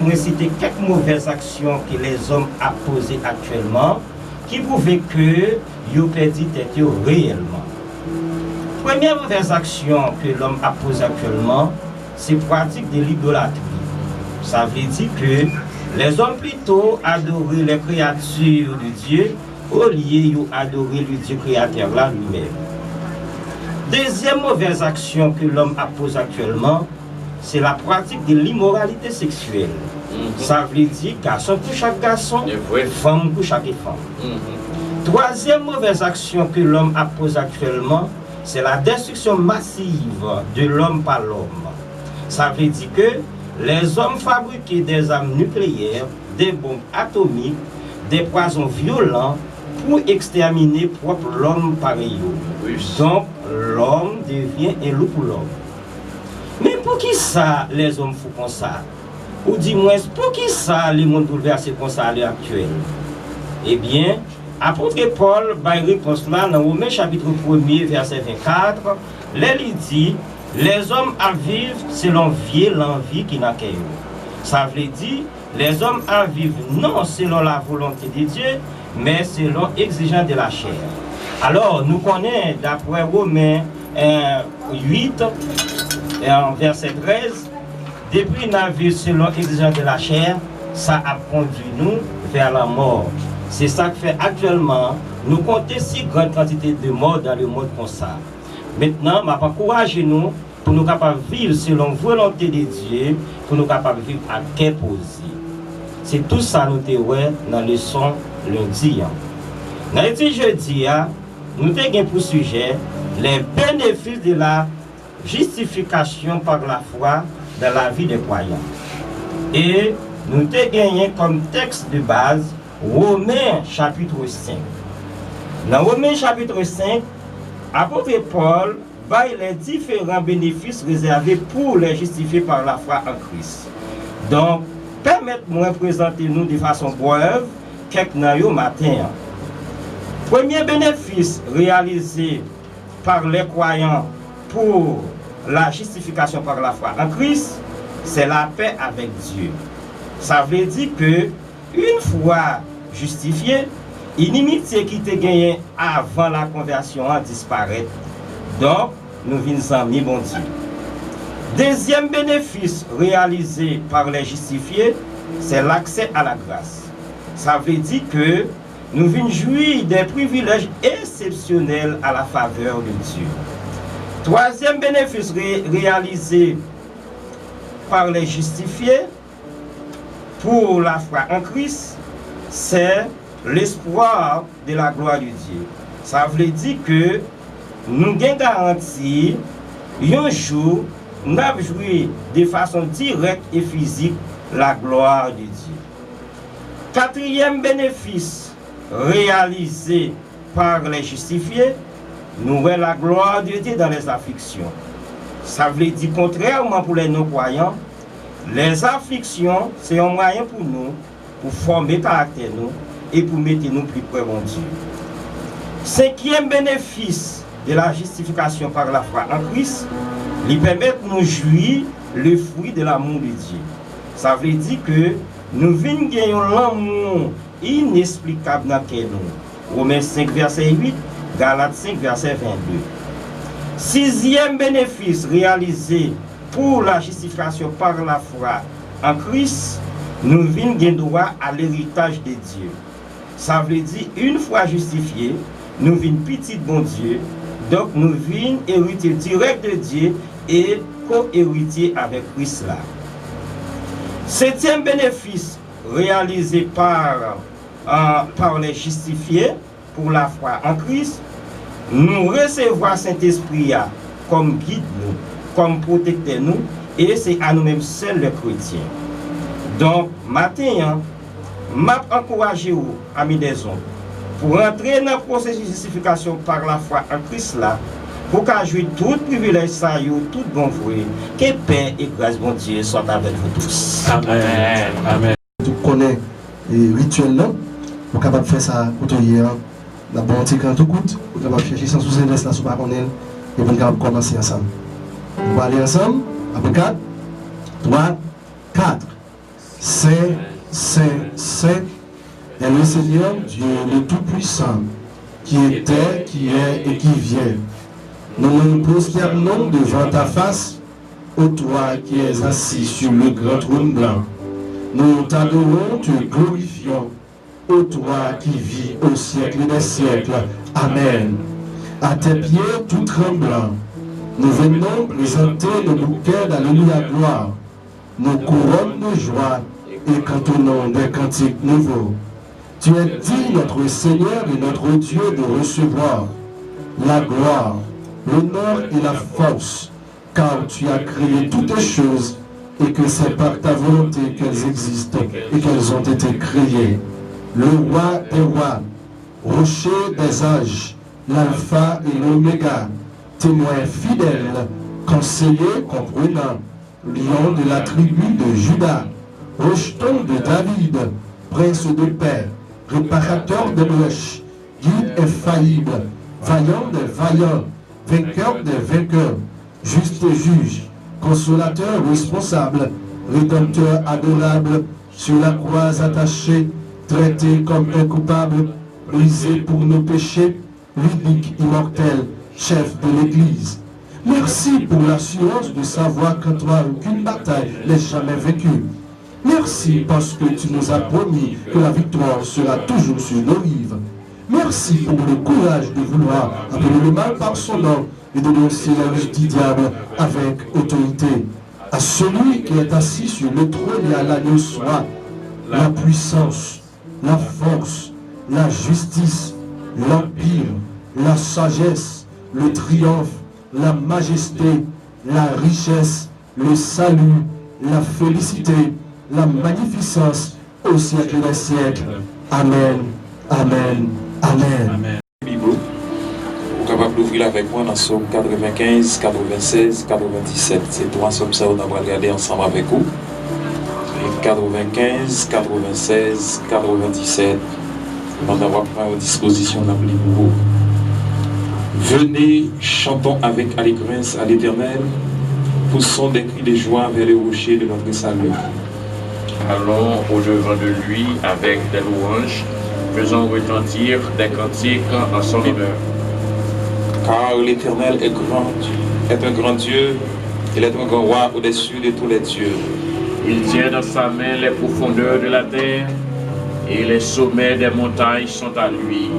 moi citer quelques mauvaises actions que les hommes ont posées actuellement, qui prouvent que ils ont perdu tête réellement. Première mauvaise action que l'homme a posée actuellement, c'est pratique de l'idolâtrie. Ça veut dire que les hommes plutôt adoraient les créatures de Dieu au lieu d'adorer le Dieu créateur là lui-même. Deuxième mauvaise action que l'homme a posée actuellement, c'est la pratique de l'immoralité sexuelle. Ça veut dire garçon pour chaque garçon, femme pour chaque femme. Troisième mauvaise action que l'homme a posée actuellement, c'est la destruction massive de l'homme par l'homme. Ça veut dire que les hommes fabriquaient des armes nucléaires, des bombes atomiques, des poisons violents pour exterminer propre l'homme pareil. Donc l'homme devient un loup pour l'homme. Mais pour qui ça les hommes font comme ça? Ou du moins, pour qui ça les mondes bouleversés comme ça à l'heure actuelle? Eh bien, apôtre Paul va réponse là dans Romains chapitre 1er verset 24, il dit les hommes à vivre selon l'envie qui n'a qu'à eux. Ça veut dire les hommes à vivre non selon la volonté de Dieu, mais selon l'exigence de la chair. Alors, nous connaissons d'après Romains 8, verset 13, depuis la vie selon l'exigence de la chair, ça a conduit nous vers la mort. C'est ça que fait actuellement, nous comptons si grande quantité de morts dans le monde comme ça. Maintenant, je vais encourager nous pour nous capables de vivre selon la volonté de Dieu, pour nous capables de vivre à quel posé. C'est tout ça nous avons dans le leçon lundi. Dans le jeudi, nous avons pour sujet les bénéfices de la justification par la foi dans la vie des croyants. Et nous avons gagné comme texte de base Romains chapitre 5. Dans Romains chapitre 5, apôtre Paul va les différents bénéfices réservés pour les justifier par la foi en Christ. Donc, permettez-moi de présenter nous de façon brève quelques noms matin. Premier bénéfice réalisé par les croyants pour la justification par la foi en Christ, c'est la paix avec Dieu. Ça veut dire que une fois justifié, l'inimitié qui était gagnée avant la conversion disparaît. Donc, nous venons amis bon Dieu. Deuxième bénéfice réalisé par les justifiés, c'est l'accès à la grâce. Ça veut dire que nous venons jouir des privilèges exceptionnels à la faveur de Dieu. Troisième bénéfice réalisé par les justifiés pour la foi en Christ, c'est l'espoir de la gloire de Dieu. Ça veut dire que nous avons garanti un jour, nous avons joué de façon directe et physique la gloire de Dieu. Quatrième bénéfice réalisé par les justifiés, nous voyons la gloire de Dieu dans les afflictions. Ça veut dire contrairement pour les non-croyants, les afflictions, c'est un moyen pour nous, pour former caractère nous et pour mettre nous plus près de Dieu. Cinquième bénéfice de la justification par la foi en Christ, lui permet de nous jouir le fruit de l'amour de Dieu. Ça veut dire que nous venons gagner l'amour inexplicable dans lequel nous. Romains 5, verset 8, Galates 5, verset 22. Sixième bénéfice réalisé pour la justification par la foi en Christ, nous venons gagner droit à l'héritage de Dieu. Ça veut dire, une fois justifiés, nous venons petit bon Dieu, donc nous venons hériter direct de Dieu et co-héritier avec Christ là. Septième bénéfice réalisé par les justifiés pour la foi en Christ, nous recevons Saint-Esprit comme guide nous, comme protecteur nous, et c'est à nous-mêmes seuls les chrétiens. Donc, maintenant, je encourage vous, amis des hommes, pour entrer dans le processus de justification par la foi en Christ là, pour qu'ajouter tout privilège, ça y tout bon fruit, que paix et grâce, bon Dieu, soient avec vous tous. Amen. Amen. Tu connais les rituels là, pour capable de faire ça, pour hier, d'abord, tu quand tout coûte, pour capable de chercher sans souci là, sur par et pour capable commencer ensemble. On va aller ensemble, après 4, 3, 4, Saint, Saint, Saint est le Seigneur Dieu le Tout-Puissant, qui était, qui est et qui vient. Nous nous prosternons devant ta face, ô toi qui es assis sur le grand trône blanc. Nous t'adorons, te glorifions, ô toi qui vis au siècle des siècles. Amen. À tes pieds tout tremblant, nous venons présenter nos bouquets d'Alléluia gloire, nos couronnes de joie et cantonnons des cantiques nouveaux. Tu es dit, notre Seigneur et notre Dieu, de recevoir la gloire, l'honneur et la force, car tu as créé toutes les choses et que c'est par ta volonté qu'elles existent et qu'elles ont été créées. Le roi des rois, rocher des âges, l'alpha et l'oméga, témoin fidèle, conseiller comprenant, lion de la tribu de Juda, rejeton de David, prince de paix, réparateur des brèches, guide infaillible, vaillant des vaillants, vainqueur des vainqueurs, juste juge, consolateur responsable, rédempteur adorable, sur la croix attaché, traité comme un coupable, brisé pour nos péchés, l'unique immortel, chef de l'Église. Merci pour l'assurance de savoir qu'en toi aucune bataille n'est jamais vaincue. Merci parce que tu nous as promis que la victoire sera toujours sur nos rives. Merci pour le courage de vouloir appeler le mal par son nom et de dénoncer la lutte du diable avec autorité. À celui qui est assis sur le trône et à l'agneau soit la puissance, la force, la justice, l'empire, la sagesse, le triomphe, la majesté, la richesse, le salut, la félicité, la magnificence au siècle des siècles. Amen, amen, amen. Amen. Bible, vous êtes capable d'ouvrir avec moi dans Psaume 95, 96, 97. C'est trois psaumes ça, on va regarder ensemble avec vous. 95, 96, 97. On va avoir pris en disposition la Bible pour vous. Venez, chantons avec allégresse à l'Éternel, poussons des cris de joie vers les rochers de notre salut. Allons au-devant de lui avec des louanges, faisons retentir des cantiques en son honneur. Car l'Éternel est un grand Dieu, il est un grand roi au-dessus de tous les dieux. Il tient dans sa main les profondeurs de la terre, et les sommets des montagnes sont à lui.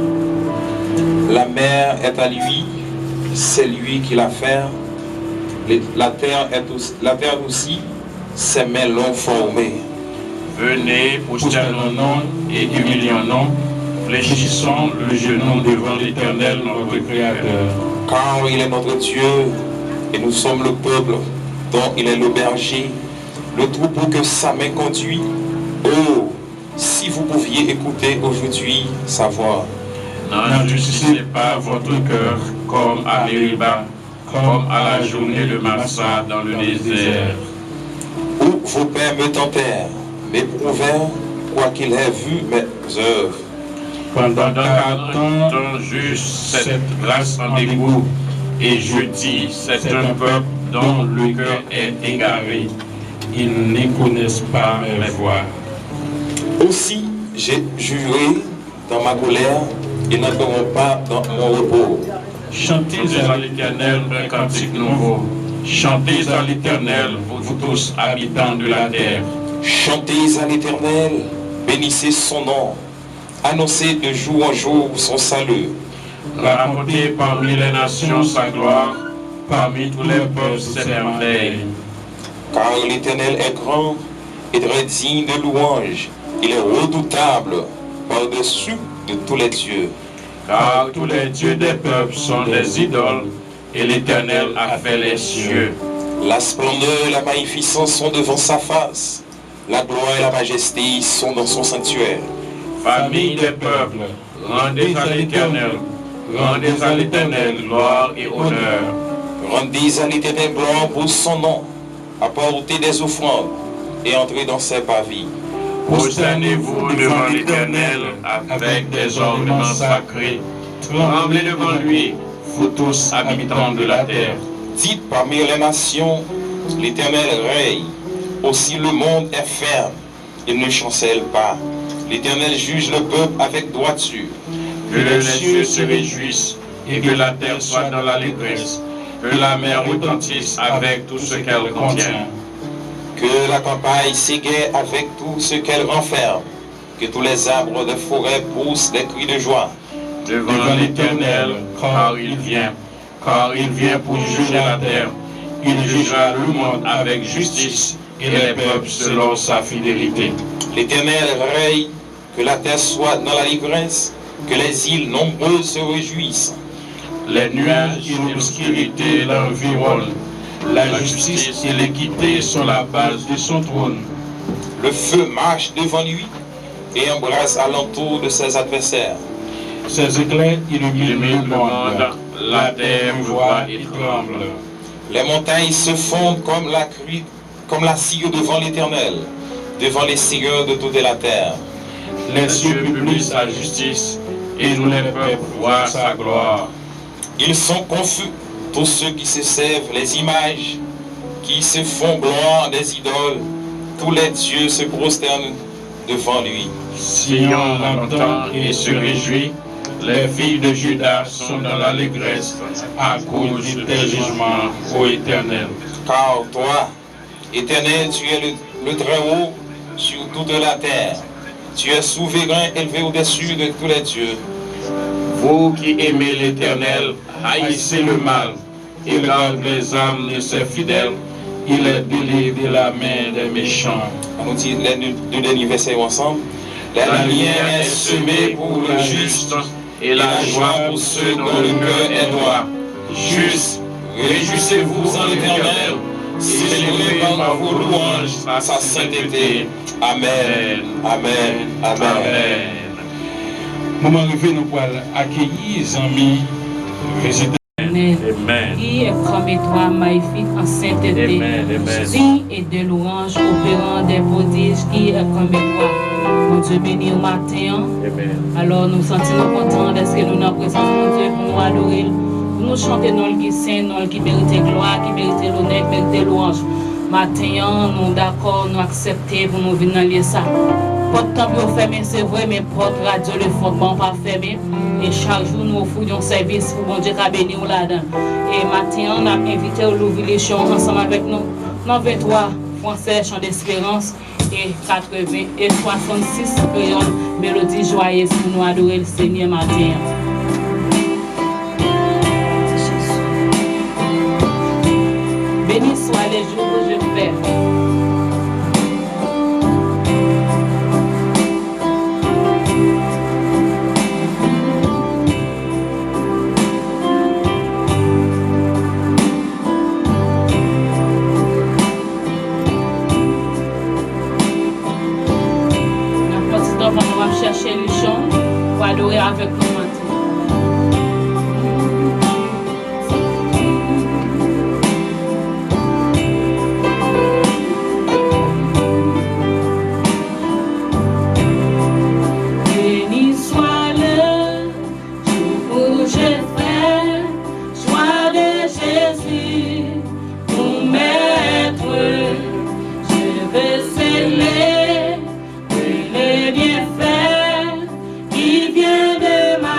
La mer est à lui, c'est lui qui l'a fait. La terre aussi, ses mains l'ont formée. Venez, prosternons-nous et humilions-nous, fléchissons le genou devant l'Éternel, notre Créateur. Car il est notre Dieu, et nous sommes le peuple dont il est le berger, le troupeau que sa main conduit. Oh, si vous pouviez écouter aujourd'hui sa voix. N'endurcissez pas votre cœur comme à Mériba, comme à la journée de Massa dans le désert. Où vos pères me tentèrent, m'éprouvèrent, quoiqu'ils aient vu mes œuvres. Pendant 40 ans, j'eus cette grâce en dégoût, et je dis, c'est un peuple dont le cœur est égaré. Ils ne connaissent pas mes voies. Aussi, j'ai juré dans ma colère, ils n'entreront pas dans mon repos. Chantez à l'Éternel un cantique nouveau. Chantez à l'Éternel, vous tous habitants de la terre. Chantez à l'Éternel, bénissez son nom. Annoncez de jour en jour son salut. Racontez parmi les nations sa gloire, parmi tous les peuples ses merveilles. Car l'Éternel est grand et très digne de louange. Il est redoutable par-dessus de tous les dieux. Car tous les dieux des peuples sont des idoles, et l'Éternel a fait les cieux. La splendeur et la magnificence sont devant sa face. La gloire et la majesté sont dans son sanctuaire. Famille des peuples, rendez à l'Éternel gloire et honneur. Rendez à l'Éternel gloire pour son nom. Apportez des offrandes et entrez dans ses parvis. Prosternez-vous devant l'Éternel avec des ornements sacrés. Tremblez devant lui, vous tous habitants de la terre. Dites parmi les nations, l'Éternel règne. Aussi le monde est ferme. il ne chancelle pas. L'Éternel juge le peuple avec droiture. Que les cieux se réjouissent et que la terre soit dans l'allégresse. Que la mer retentisse avec tout ce qu'elle contient. Que la campagne s'égaie avec tout ce qu'elle renferme. Que tous les arbres de forêt poussent des cris de joie. Devant l'Éternel, car il vient pour juger la terre. Il jugera le monde avec justice et les peuples selon sa fidélité. L'Éternel règne, que la terre soit dans l'allégresse, que les îles nombreuses se réjouissent. Les nuages et l'obscurité l'environnent. La justice et l'équité sont la base de son trône. Le feu marche devant lui et embrasse alentour de ses adversaires. Ses éclairs illuminent le monde. La terre voit et tremble. Les montagnes se fondent comme la cire devant l'Éternel, devant les seigneurs de toute la terre. Les cieux publient sa justice et tous les peuples voient sa gloire. Ils sont confus, tous ceux qui se servent les images, qui se font gloire des idoles. Tous les dieux se prosternent devant lui. Sion l'entend et se réjouit. Les filles de Juda sont dans l'allégresse à cause de tes jugements, ô Éternel. Car toi, Éternel, tu es le Très-Haut sur toute la terre. Tu es souverain, élevé au-dessus de tous les dieux. Vous qui aimez l'Éternel, haïssez le mal et gardez les âmes de ses fidèles. Il est délivré de la main des méchants. On nous dit les deux derniers versets ensemble. La lumière est semée pour le juste et la joie pour ceux dont le cœur est droit. Juste, réjouissez-vous en l'Éternel, célébrez par vos louanges à sa sainteté. Amen, amen, amen. Moment arrivé, nous pouvons accueillir les amis visiteurs. Amen. Qui est comme toi, magnifique en sainteté, digne et de louange, opérant des prodiges, qui est comme toi. Mon Dieu béni au matin. Alors nous sentons contents d'être que nous sommes présents, mon Dieu, pour nous adorer, pour nous chanter non qui saint, non qui mérite gloire, qui mérite l'honneur, qui mérite louange. Matin, nous d'accord, nous accepter pour nous venir dans lieu ça. Porte temple fermé, c'est vrai, mais porte radio le fondement pas fermé. Et chaque jour, nous offrons un service pour mon Dieu qui a béni nous là-dedans. Et matin, on a invité à l'ouvrir les chants ensemble avec nous. Dans 23 français, chant d'espérance, et 80 et 66 créole, mélodie joyeuse pour nous adorer le Seigneur matin. Béni soit les jours que je fais. On va chercher les chants pour adorer avec nous matin. Béni soit le jour où je fais, joie de Jésus, mon maître, je veux célébrer les bienfaits qui viennent de ma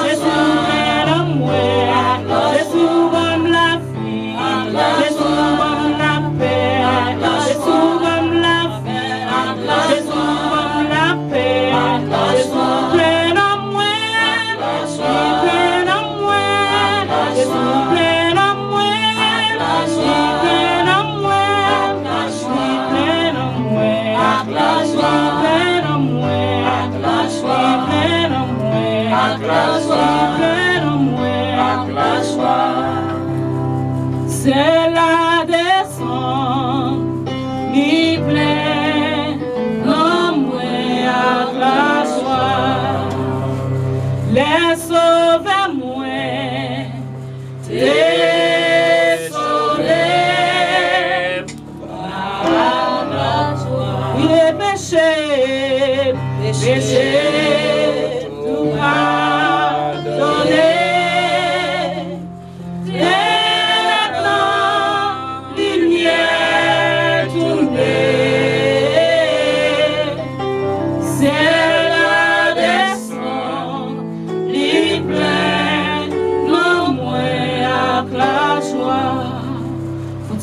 Jesus C'est la descente, mi plein, non moins à la joie. Les sauver moins, t'es sauvé par la joie. Oui, les péchés, tout pardonné.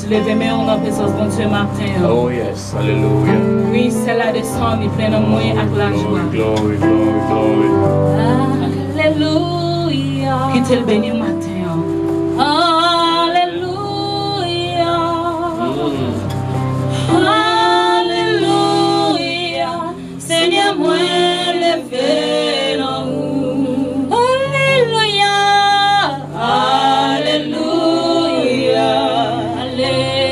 Levez mes en présence de Dieu matin. Oh yes, hallelujah. Oui, c'est la descente, il plein de moi avec la joie. Glory, glory, glory. Alléluia. Qui te le bénit matin. Alléluia. Alléluia. Seigneur, moi levé dans vous. Alléluia. Alléluia. Alléluia.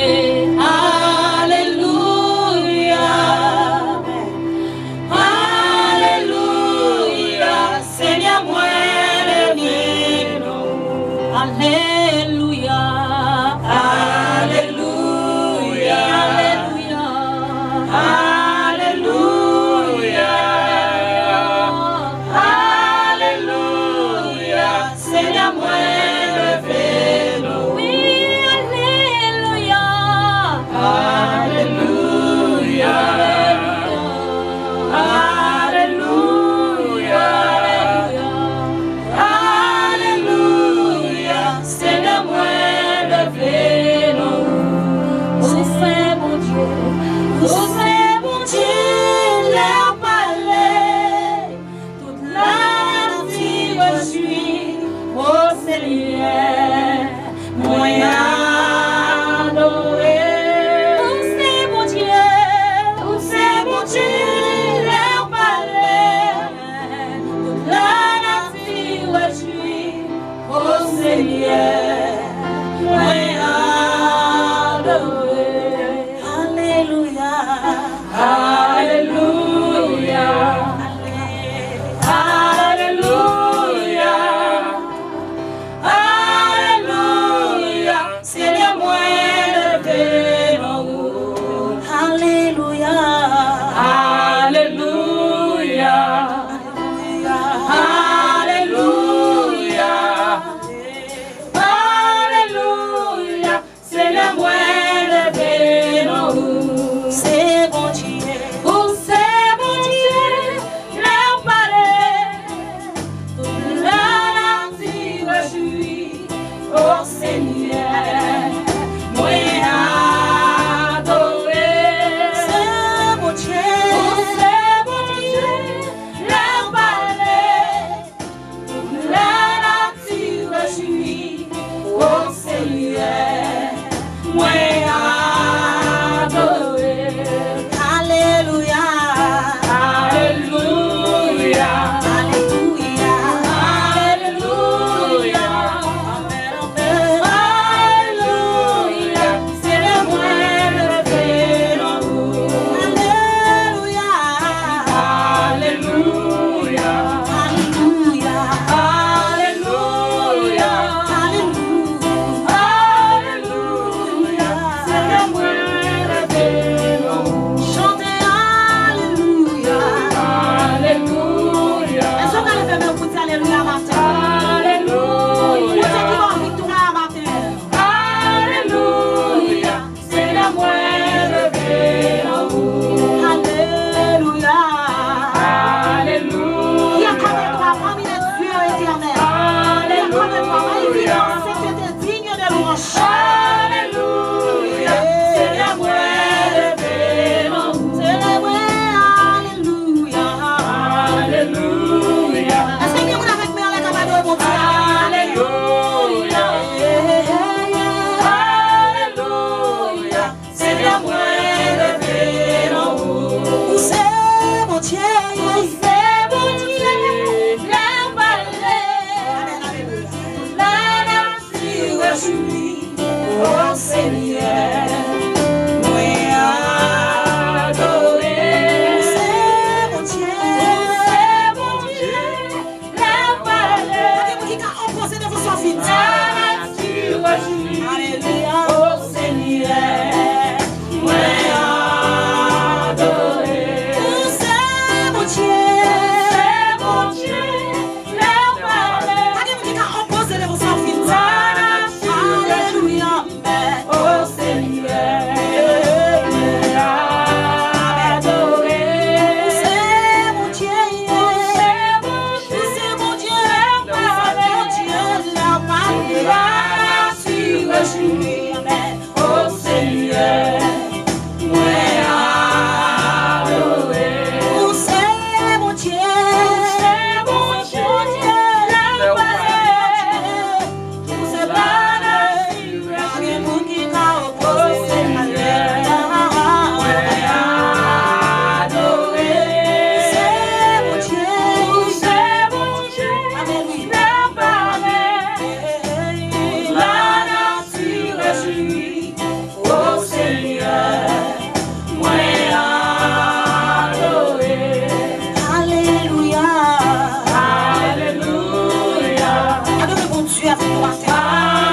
avec nous matin.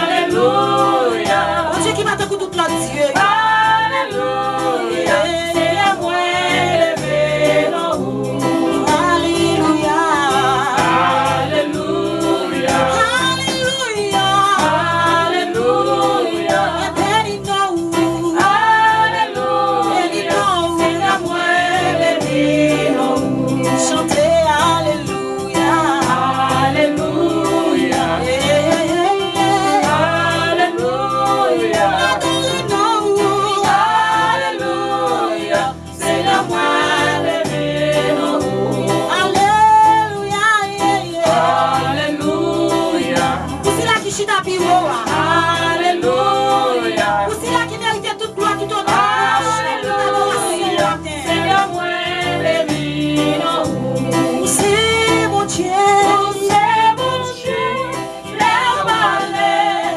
Alléluia. Mon Dieu qui m'a tant que tout notre Dieu. Alléluia. C'est la moi levé dans vous. Alléluia. Alléluia. Alléluia. Alléluia. Béni nous. Alléluia. C'est la moi levé dans vous. Chantez Alléluia. Alléluia. Alléluia. Alléluia. C'est la moi levé dans vous. Alléluia. Alléluia. Vous c'est là qui chita piro. Alléluia. Vous c'est là qui mérite toute gloire, tout honneur. Alléluia. C'est la moi levé dans vous. C'est mon Dieu. C'est mon Dieu, l'air balai,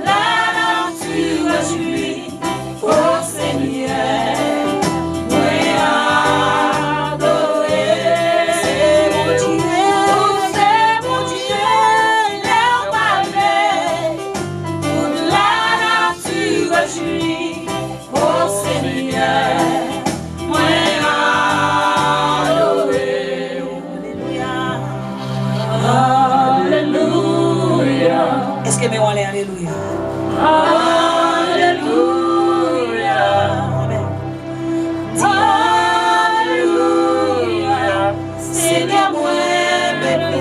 la nature jouit, ô Seigneur, moi adoré. C'est mon Dieu. C'est mon Dieu, l'air balai, la nature jouit, ô Seigneur, moi adoré. Alléluia. Est-ce que nous allons Alléluia? Alléluia. Amen. Alléluia. Seigneur, moi, béni.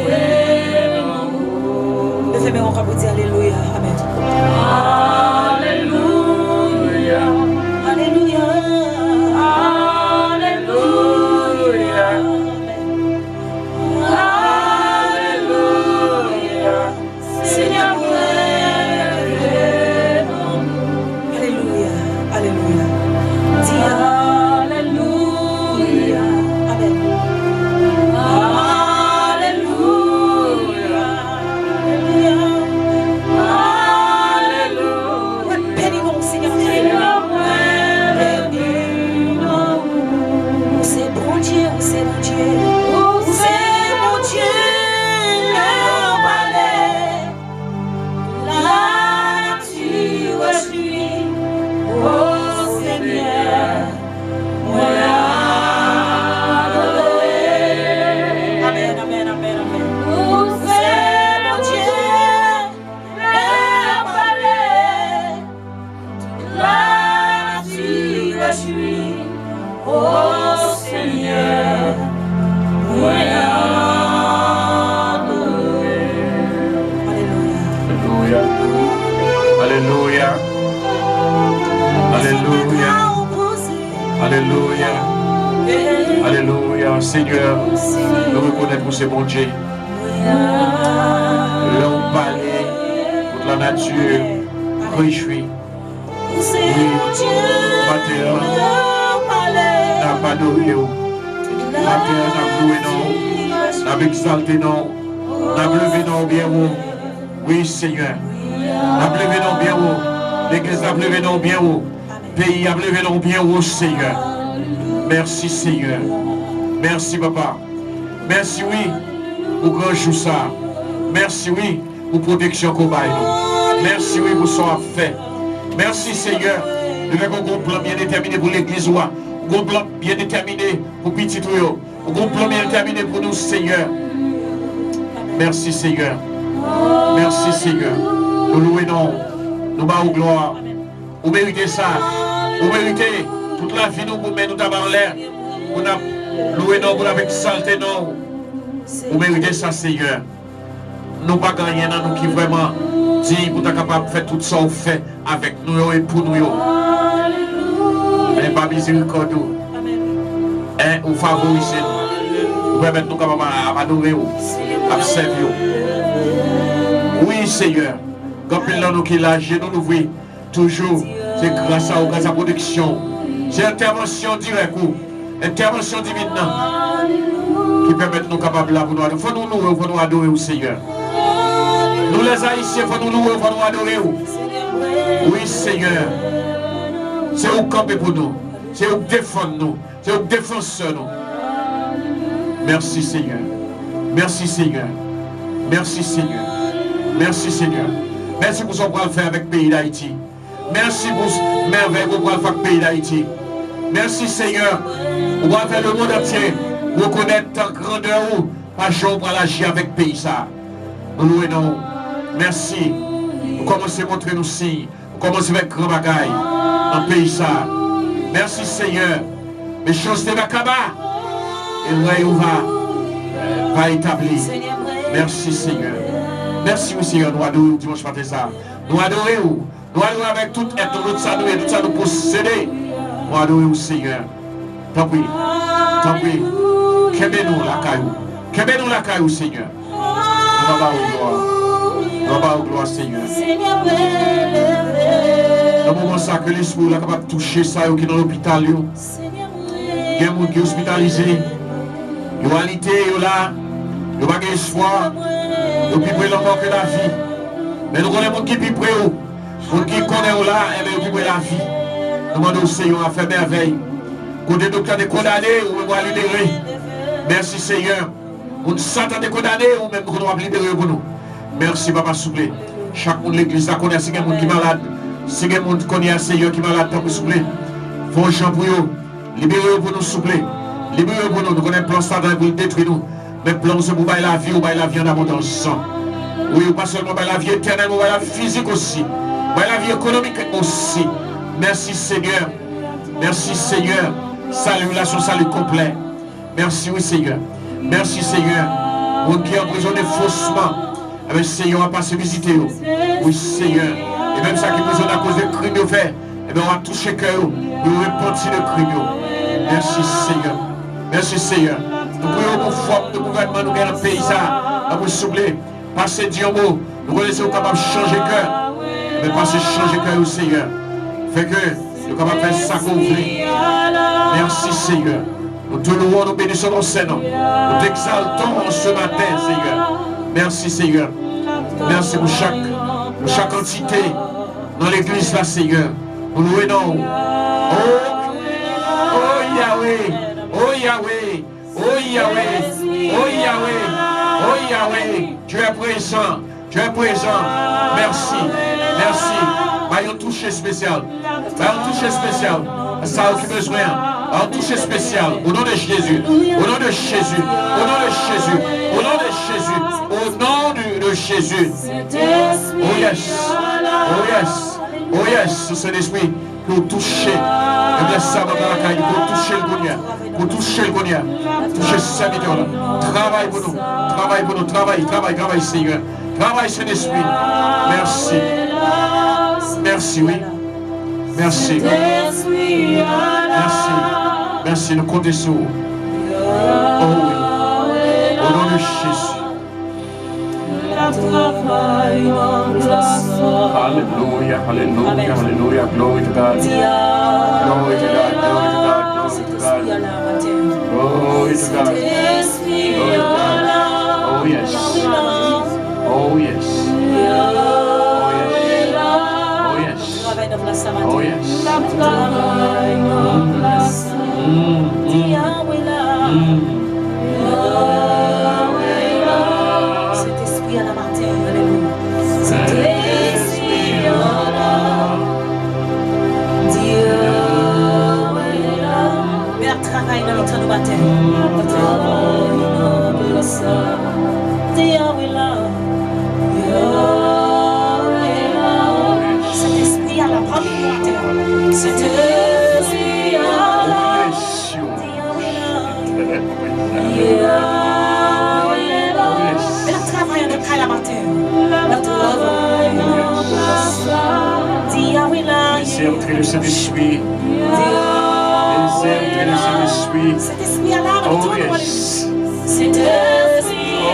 Levez-moi encore pour dire Alléluia. Amen. Alléluia. Alléluia. Alléluia. Alléluia. Seigneur, moi, béni. Alléluia. Alléluia. Dis Alléluia. Amen. Alléluia. Alléluia. Bénis mon Seigneur. Seigneur, moi, béni. C'est bon Dieu. C'est bon Dieu. C'est mon Dieu, le palais, la nature suit, ô Seigneur, moi adoré. Amen. Amen. Amen. Amen. C'est mon Dieu, le palais, la nature suit, ô Seigneur, moi adoré. Alléluia. Alléluia. Alléluia. Alléluia. Alléluia. Seigneur, nous reconnaissons ces bon Dieu. L'homme parlé, toute la nature réjouit. Matin, n'a pas adoré. Matin, n'a loué non. N'a exalté non. N'a levé non bien haut. Oui, Seigneur. N'a levé non bien haut. L'église a levé non bien haut. Pays a levé non bien haut, Seigneur. Merci, Seigneur. Merci, Papa. Merci, oui, pour grand jour ça. Merci, oui, pour protection qu'on baille nous. Merci, oui, pour son fait. Merci, Seigneur. Nous avons un plan bien déterminé pour l'église. Un plan bien déterminé pour petit tuyau. Un plan bien déterminé pour nous, Seigneur. Merci, Seigneur. Merci, Seigneur. Nous louons, nous battons gloire. Vous méritez ça. Vous méritez toute la vie nous mettons nous en l'air. Vous louez nous, vous avez exalté nous. Vous méritez ça, Seigneur. Nous pas gagner dans nous qui vraiment dit pour être capable de faire tout ça, vous fait avec nous et pour nous. Mais pas miséricorde. Vous favorisez nous. Vous permettez nous capables d'adorer, d'observer. Oui, Seigneur. Quand nous qui lâchent, nous l'ouvrons toujours. C'est grâce à vous, grâce à la protection. C'est intervention directe, intervention divine qui permet de nous capables de nous adorer. Il faut nous louer, il faut nous adorer au Seigneur. Nous les Haïtiens, il faut nous louer, il faut nous adorer. Oui, Seigneur. C'est vous camper pour nous. C'est vous défendre nous. C'est vous défenseur nous. Merci, Seigneur. Merci, Seigneur. Merci, Seigneur. Merci Seigneur. Merci pour ce qu'on va faire avec le pays d'Haïti. Merci pour ce merveille qu'on va faire avec le pays d'Haïti. Merci Seigneur. On va faire le monde entier. Reconnaître ta grandeur ou pas jour pour l'agir avec le pays ça. Nous louons. Merci. Nous commençons à montrer nos signes. Nous commençons avec grand bagaille dans le pays ça. Merci Seigneur. Les choses de Bakaba. Et le va établir. Merci Seigneur. Merci Seigneur. Nous adorons dimanche matin ça. Nous adorons. Nous adorons avec toute aide, tout ça nous posséder. Nous adorons Seigneur. Tant pis. Tant pis. Qu'aimez-nous la caillou. Qu'aimez-nous la caillou Seigneur. Nous va au gloire. Nous va au gloire Seigneur. Dans le moment ça que l'esprit est capable de toucher ça qui est dans l'hôpital. Il y a des gens qui sont hospitalisés. Ils ont alité, ils là. Ils n'ont pas d'espoir. Ils ont plus près la mort que la vie. Mais nous connaissons les gens qui sont plus près. Les gens qui connaissent là, ils ont plus près la vie. Nous demandons au Seigneur à faire merveille. Quand les docteurs sont condamnés, ou même à libérer. Merci Seigneur. Quand Satan est condamné, ou même qu'on doit libérer pour nous. Merci Papa Souplé. Chaque monde de l'église là connaît si quelqu'un qui est malade. Si quelqu'un qui connaît un Seigneur qui est malade, tant que Souplé. Font un champ pour eux. Libérez-vous pour nous Souplé. Libérez-vous pour nous. Nous connaissons un plan Satan pour détruire nous. Mais plan c'est pour la vie, ou la vie en abondance. Oui, pas seulement la vie éternelle, mais la vie physique aussi. La vie économique aussi. Merci Seigneur. Merci Seigneur. Salut, là, son salut complet. Merci, oui Seigneur. Merci Seigneur. Vous qui emprisonnez faussement. Avec Seigneur, on va passer visiter. Oui Seigneur. Et même ça qui emprisonne à cause de crimes faits. Et bien on va toucher cœur. Et on va repentir de crimes. Merci Seigneur. Merci Seigneur. Nous prions pour forme de gouvernement, nous gagnons un pays ça. À vous souffler. Passez Dieu mot. Nous laissons capable de changer cœur. Mais passez changer cœur au Seigneur. Fait que nous sommes capables de faire ça qu'on voulait. Merci Seigneur. Nous te louons, nous bénissons ton Seigneur. Nous t'exaltons ce matin, Seigneur. Merci Seigneur. Merci pour chaque entité dans l'église là, Seigneur. Nous louons. Oh Yahweh. Oh Yahweh. Oh Yahweh. Oh Yahweh. Oh Yahweh. Tu es présent. Tu es présent. Merci. Merci. Un toucher spécial. Un toucher spécial. Ça a aucun besoin. Un toucher spécial. Au nom de Jésus. Au nom de Jésus. Au nom de Jésus. Au nom de Jésus. Au nom de Jésus. Oh yes. Oh yes. Oh yes. Saint-Esprit. Pour toucher. Pour toucher le Gonia. Pour toucher le Gonia. Toucher ce serviteur là. Travaille pour nous. Travaille pour nous. Travaille Seigneur. Travaille Saint-Esprit. Merci. Merci, oui. Merci. Merci. Merci, nous comptons sur vous. Oh oui. Au nom de Jésus. Alléluia, alléluia, alléluia. Glory to God. Glory to God, glory to God, glory to God. Glory to God. Glory to God. Oh yes. Oh yes. Oh yes. Cet esprit à la matin, alléluia. Cet esprit à la Dieu est là. Mais elle travaille dans notre matin. Elle travaille dans le sang. Dieu est là. Cet esprit à la première matin. Cet esprit à la Laissez entrer le Saint-Esprit. Laissez entrer le Saint-Esprit. Cet esprit à l'âme. Oh yes. Cet esprit à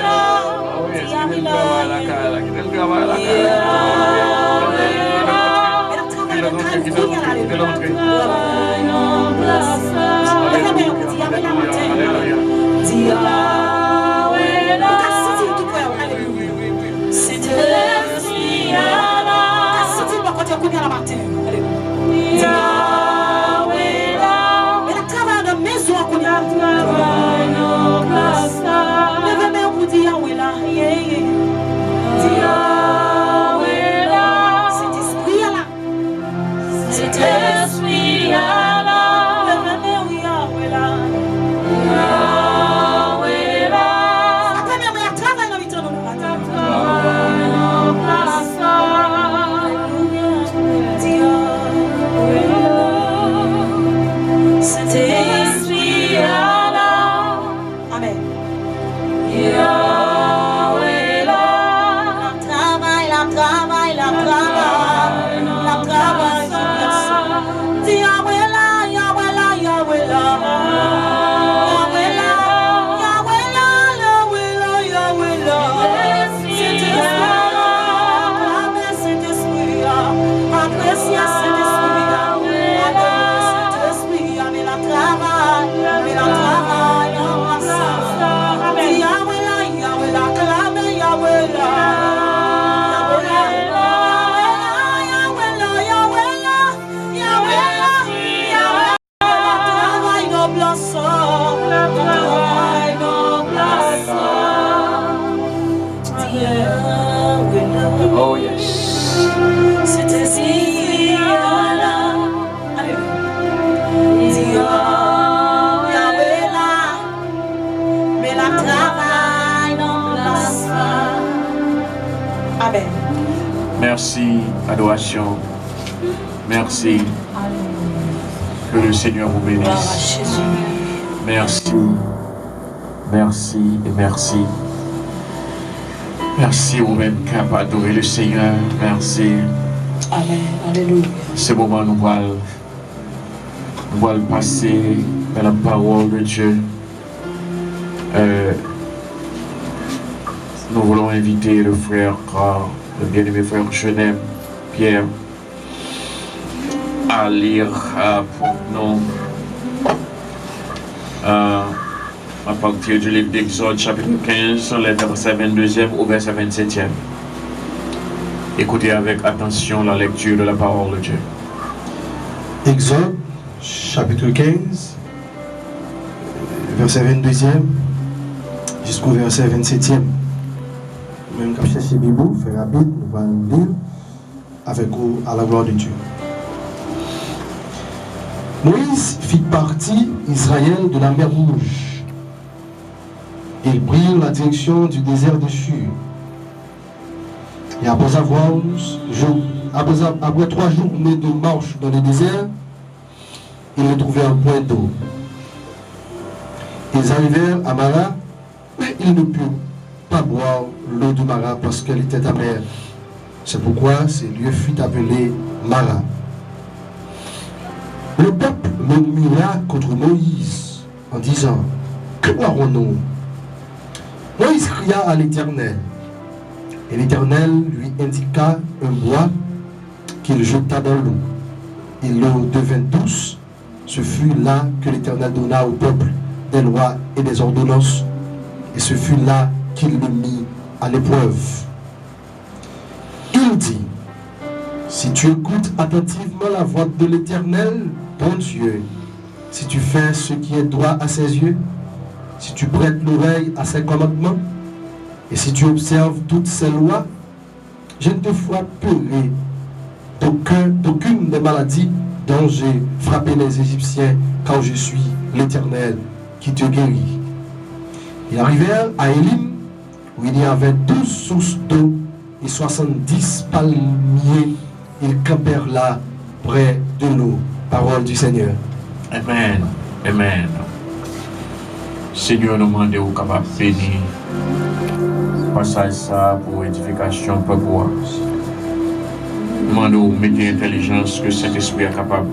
l'âme. Oh yes. Qu'il travaille la cara. Qu'il travaille la Alléluia. Oh yes. C'était si là. Alléluia. Yahweh là. Mais la travail non place pas. Amen. Merci, adoration. Merci. Que le Seigneur vous bénisse. Merci. Merci et merci. Merci vous-même capables d'adorer le Seigneur. Merci. Amen. Alléluia. Ce moment, nous allons passer dans la parole de Dieu. Nous voulons inviter le frère, le bien-aimé frère Genem, Pierre, à lire pour nous à partir du livre d'Exode, chapitre 15, les versets 22e au verset 27e. Écoutez avec attention la lecture de la parole de Dieu. Exode, chapitre 15, verset 22e jusqu'au verset 27e. Même quand je cherche Bibou, fait rapide, nous allons lire avec vous à la gloire de Dieu. Moïse fit partie Israël de la mer Rouge. Ils prirent la direction du désert de Shur. Et après 3 journées de marche dans le désert, ils ne trouvaient un point d'eau. Ils arrivèrent à Mara, mais ils ne purent pas boire l'eau de Mara parce qu'elle était amère. C'est pourquoi ce lieu fut appelé Mara. Le peuple murmura contre Moïse en disant: que boirons-nous? Moïse cria à l'Éternel, et l'Éternel lui indiqua un bois qu'il jeta dans l'eau. Et l'eau devint douce. Ce fut là que l'Éternel donna au peuple des lois et des ordonnances, et ce fut là qu'il le mit à l'épreuve. Il dit: si tu écoutes attentivement la voix de l'Éternel, ton Dieu, si tu fais ce qui est droit à ses yeux, si tu prêtes l'oreille à ses commandements, et si tu observes toutes ses lois, je ne te frapperai d'aucune des maladies dont j'ai frappé les Égyptiens, car je suis l'Éternel qui te guérit. Ils arrivèrent à Élim, où il y avait 12 sources d'eau et 70 palmiers. Ils campèrent là, près de l'eau. Parole du Seigneur. Amen. Amen. Seigneur, nous demandons au capable de bénir passage ça pour édification peuple. Nous demandons de mettre l'intelligence que cet esprit est capable.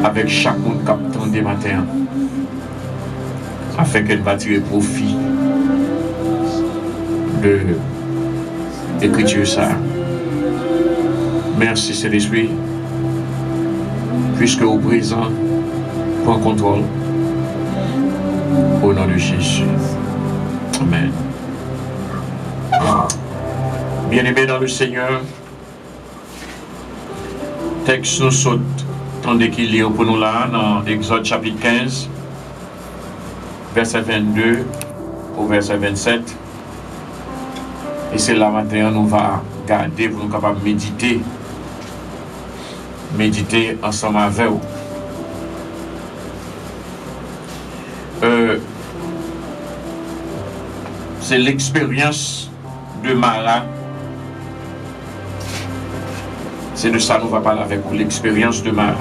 Avec chaque monde qui attend des matins, afin qu'elle va tirer profit de l'écriture ça. Merci Saint-Esprit, puisque au présent, prends contrôle. Au nom de Jésus. Amen. Bien-aimés dans le Seigneur, texte nous saute, tandis qu'il lit pour nous là, dans Exode chapitre 15, verset 22 au verset 27. Et c'est là maintenant nous va garder pour nous capables de méditer ensemble avec vous. C'est l'expérience de Mara. C'est de ça que nous va parler avec vous, l'expérience de Mara.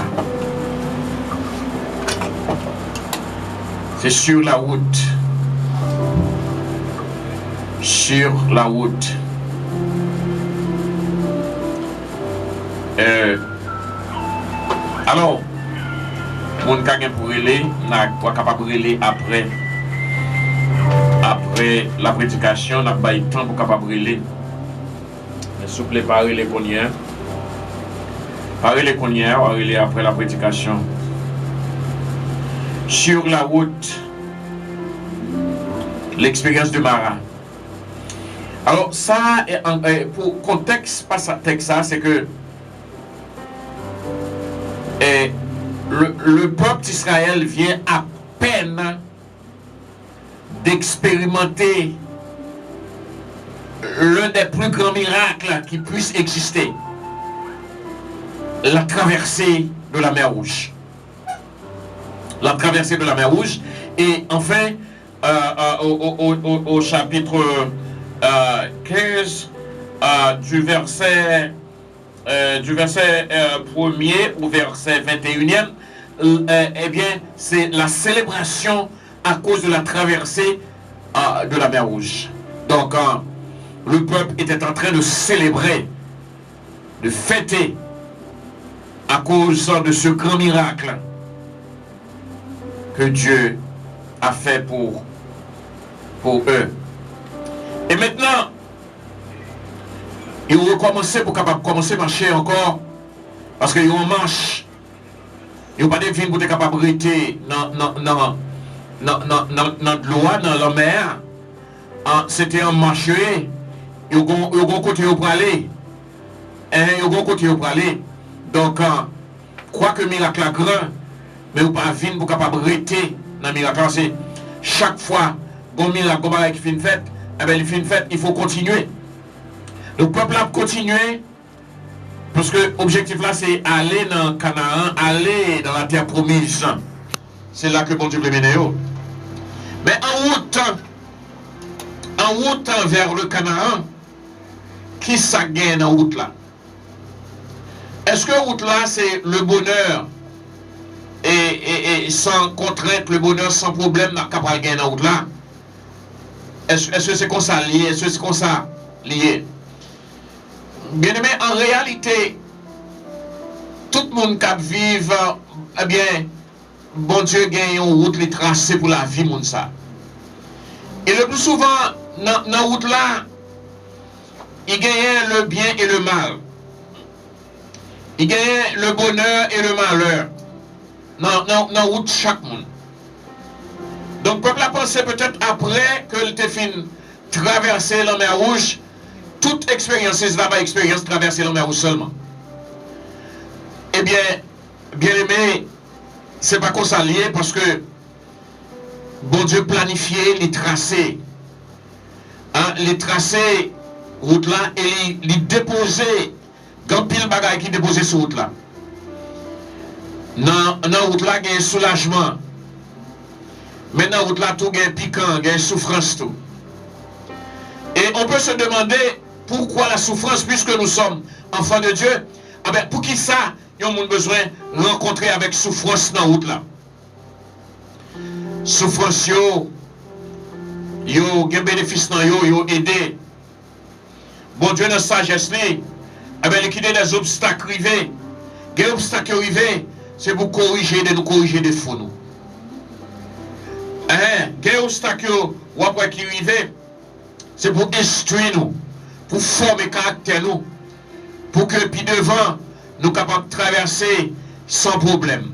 C'est sur la route. Sur la route. Alors, mon cas pour relais, n'a pas capable de relais après la prédication, n'a pas eu le temps pour capable de relais. Mais s'il vous plaît, parlez les connières. Parlez les connières, on va relais après la prédication. Sur la route, l'expérience de Mara. Alors, ça, pour contexte, pas ça, texte, ça, c'est que le peuple d'Israël vient à peine d'expérimenter l'un des plus grands miracles qui puisse exister. La traversée de la mer Rouge. La traversée de la mer Rouge. Et enfin, au chapitre 15, du verset 1er au verset 21e, eh bien, c'est la célébration à cause de la traversée de la mer Rouge. Donc, le peuple était en train de célébrer, de fêter à cause de ce grand miracle que Dieu a fait pour eux. Et maintenant, ils ont recommencé pour capable commencer à marcher encore, parce qu'ils ont marche. Ils n'ont pas de vignes pour être capable de rester dans l'eau, dans la mer. C'était un marché. Ils ont continué pour aller. Ils ont continué pour aller. Donc, quoi que miracle est grand, mais vous pas venir pour capable de rester dans le miracle. C'est chaque fois qu'on miracle qui fait une fête, eh bien, il fait une fête, il faut continuer. Le peuple a continué, parce que l'objectif là, c'est aller dans Canaan, aller dans la terre promise. C'est là que bon Dieu veut mener. Mais en route vers le Canaan, qui ça gagne en route là? Est-ce que route là, c'est le bonheur et sans contrainte, le bonheur sans problème, n'a capable de gagner en route là? Est-ce que c'est comme ça lié? Est-ce que c'est comme ça lié? Bien aimé, en réalité, tout le monde qui vit, eh bien, bon Dieu gagne une route les tracée pour la vie, moun ça. Et le plus souvent, dans la route là, il gagne le bien et le mal. Il gagne le bonheur et le malheur. Dans la route chaque monde. Donc, le peuple a pensé peut-être après que le Téphine traversé la mer Rouge, toute expérience, c'est là-bas expérience traverser la mer Rouge seulement. Eh bien, bien aimé, c'est pas comme ça lié parce que bon Dieu planifié les tracés. Hein, les tracés, route là, et les déposer, quand pile bagaille qui déposé sur route là. Dans route là, il y a un soulagement. Mais dans route là, tout il y a un piquant, il y a une souffrance tout. Et on peut se demander pourquoi la souffrance, puisque nous sommes enfants de Dieu. Ah ben, pour qui ça, ils ont besoin de rencontrer avec souffrance dans la route là. Souffrance, yo un bénéfice dans yo aidé. Bon Dieu, dans sa sagesse, ah ben, liquider des obstacles arrivés. Des obstacles arrivés, c'est pour corriger, de nous corriger des faux nous. Des obstacles ou après qui arrivent, c'est pour instruire nous, pour former caractère nous, pour que puis devant, nous capables de traverser sans problème.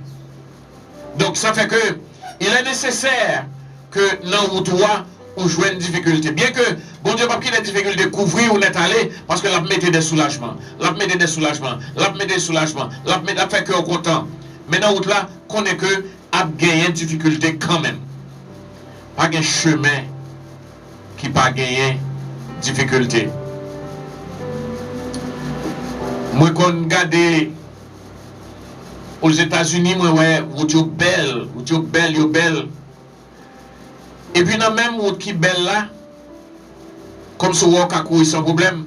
Donc ça fait que il est nécessaire que dans route on joue une difficulté. Bien que bon Dieu pas qu'il ait des difficultés couvrir ou n'est allé parce que la mettait des soulagements, la mettait des soulagements, la mettait des soulagements, la fait que content. Mais dans route là, qu'on est que a gagné une difficulté quand même. Pas un chemin qui pas gagné difficulté. Moi quand regarde aux États-Unis, moi ouais, vous belle. Et puis dans même route qui belle là, comme ce walk à courir sans problème.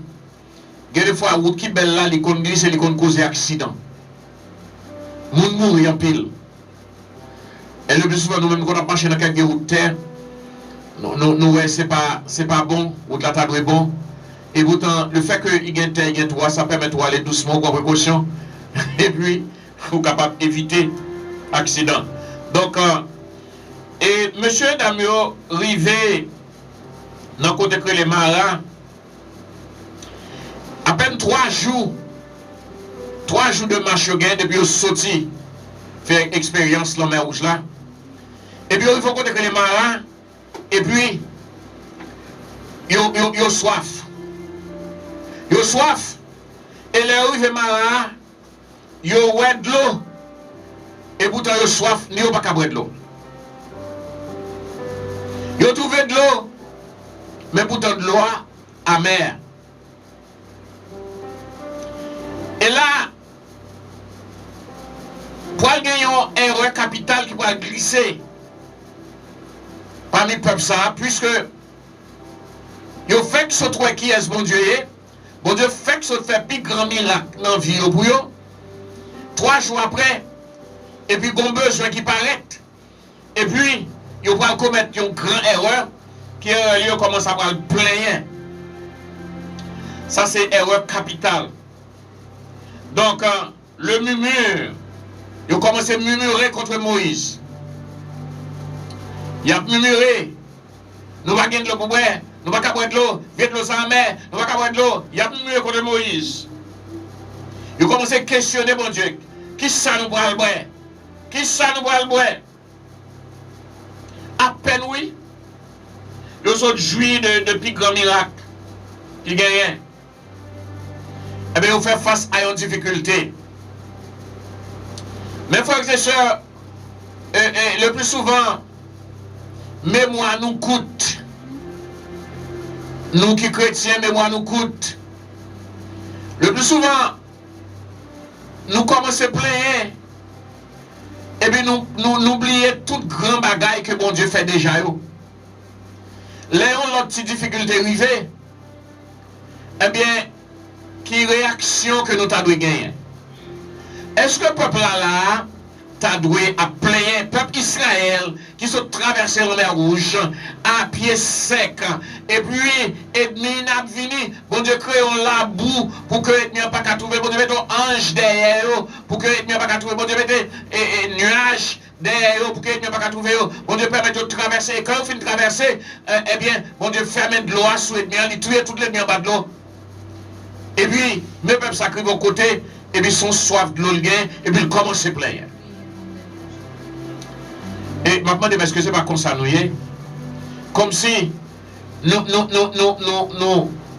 Il y a des fois route qui belle là, les conduits c'est les causer accident. Moun mourir en pile. Et le plus souvent nous même quand on marche dans quelques routes terre, nous ouais c'est pas bon, route là est bon. Et pourtant le fait que il y a terre, il y a droit, ça permet de aller doucement avec précaution. Et puis faut capable d'éviter accident. Donc et monsieur Damio rivé dans côté que les marins à peine 3 jours de marche gain depuis au sorti faire expérience dans la mer Rouge là. Et puis il faut côté que les marins et puis yo soif. Yo soif et les arrivés marins yo ouais de l'eau et pourtant yo soif ni yo pas capable de l'eau. Yo trouvé de l'eau mais pourtant de l'eau amère. Et là, pour gagner une erreur capitale qui va glisser parmi le peuple ça, puisque il fait que ce trouve qui est ce bon Dieu, fait que ce fait plus grand miracle dans la vie pour eux. 3 jours après, et puis il y a besoin qui paraît, et puis il va commettre une grande erreur qui commence à avoir le plein. Ça c'est erreur capitale. Donc le murmure, il commence à murmurer contre Moïse. Il a murmuré, nous va gagner de l'eau pour boire, nous va pas boire de l'eau, vite l'eau sans mer, nous va pas boire de l'eau. Il a murmuré contre Moïse. Il commence à questionner mon Dieu. Qui ça nous va le boire? Qui ça nous va le boire? À peine oui, ils ont joui de plus grand miracle qui gagne. Eh bien, vous faites face à une difficulté. Mais frères et sœurs, le plus souvent, mémoire nous coûte. Nous qui chrétiens, mémoire nous coûte. Le plus souvent, nous commençons à plaindre. Et puis nous oublions toute grande bagaille que bon Dieu fait déjà. Léon, l'autre petite difficulté arrivée, eh bien, qui réaction que nous t'avons gagné? Est-ce que le peuple là, t'as doué à plaindre, peuple Israël, qui se traversé la mer Rouge, à pied sec, et puis, ennemi n'a venu, bon Dieu crée la boue, pour que l'ennemi n'a pas qu'à trouver, bon Dieu mette un ange derrière, pour que l'ennemi n'a pas qu'à trouver, bon Dieu mette un nuage derrière, pour que l'ennemi n'a pas qu'à trouver, bon Dieu permet de traverser, et quand on finit de traverser, eh bien, bon Dieu ferme de l'eau sous l'ennemi, il tue tout l'ennemi en bas de l'eau. Et puis, mes peuples s'acrivent au côté, et puis ils sont soif de l'eau, et puis ils commencent à se plaindre. Et maintenant, est-ce que c'est pas comme ça, comme si nous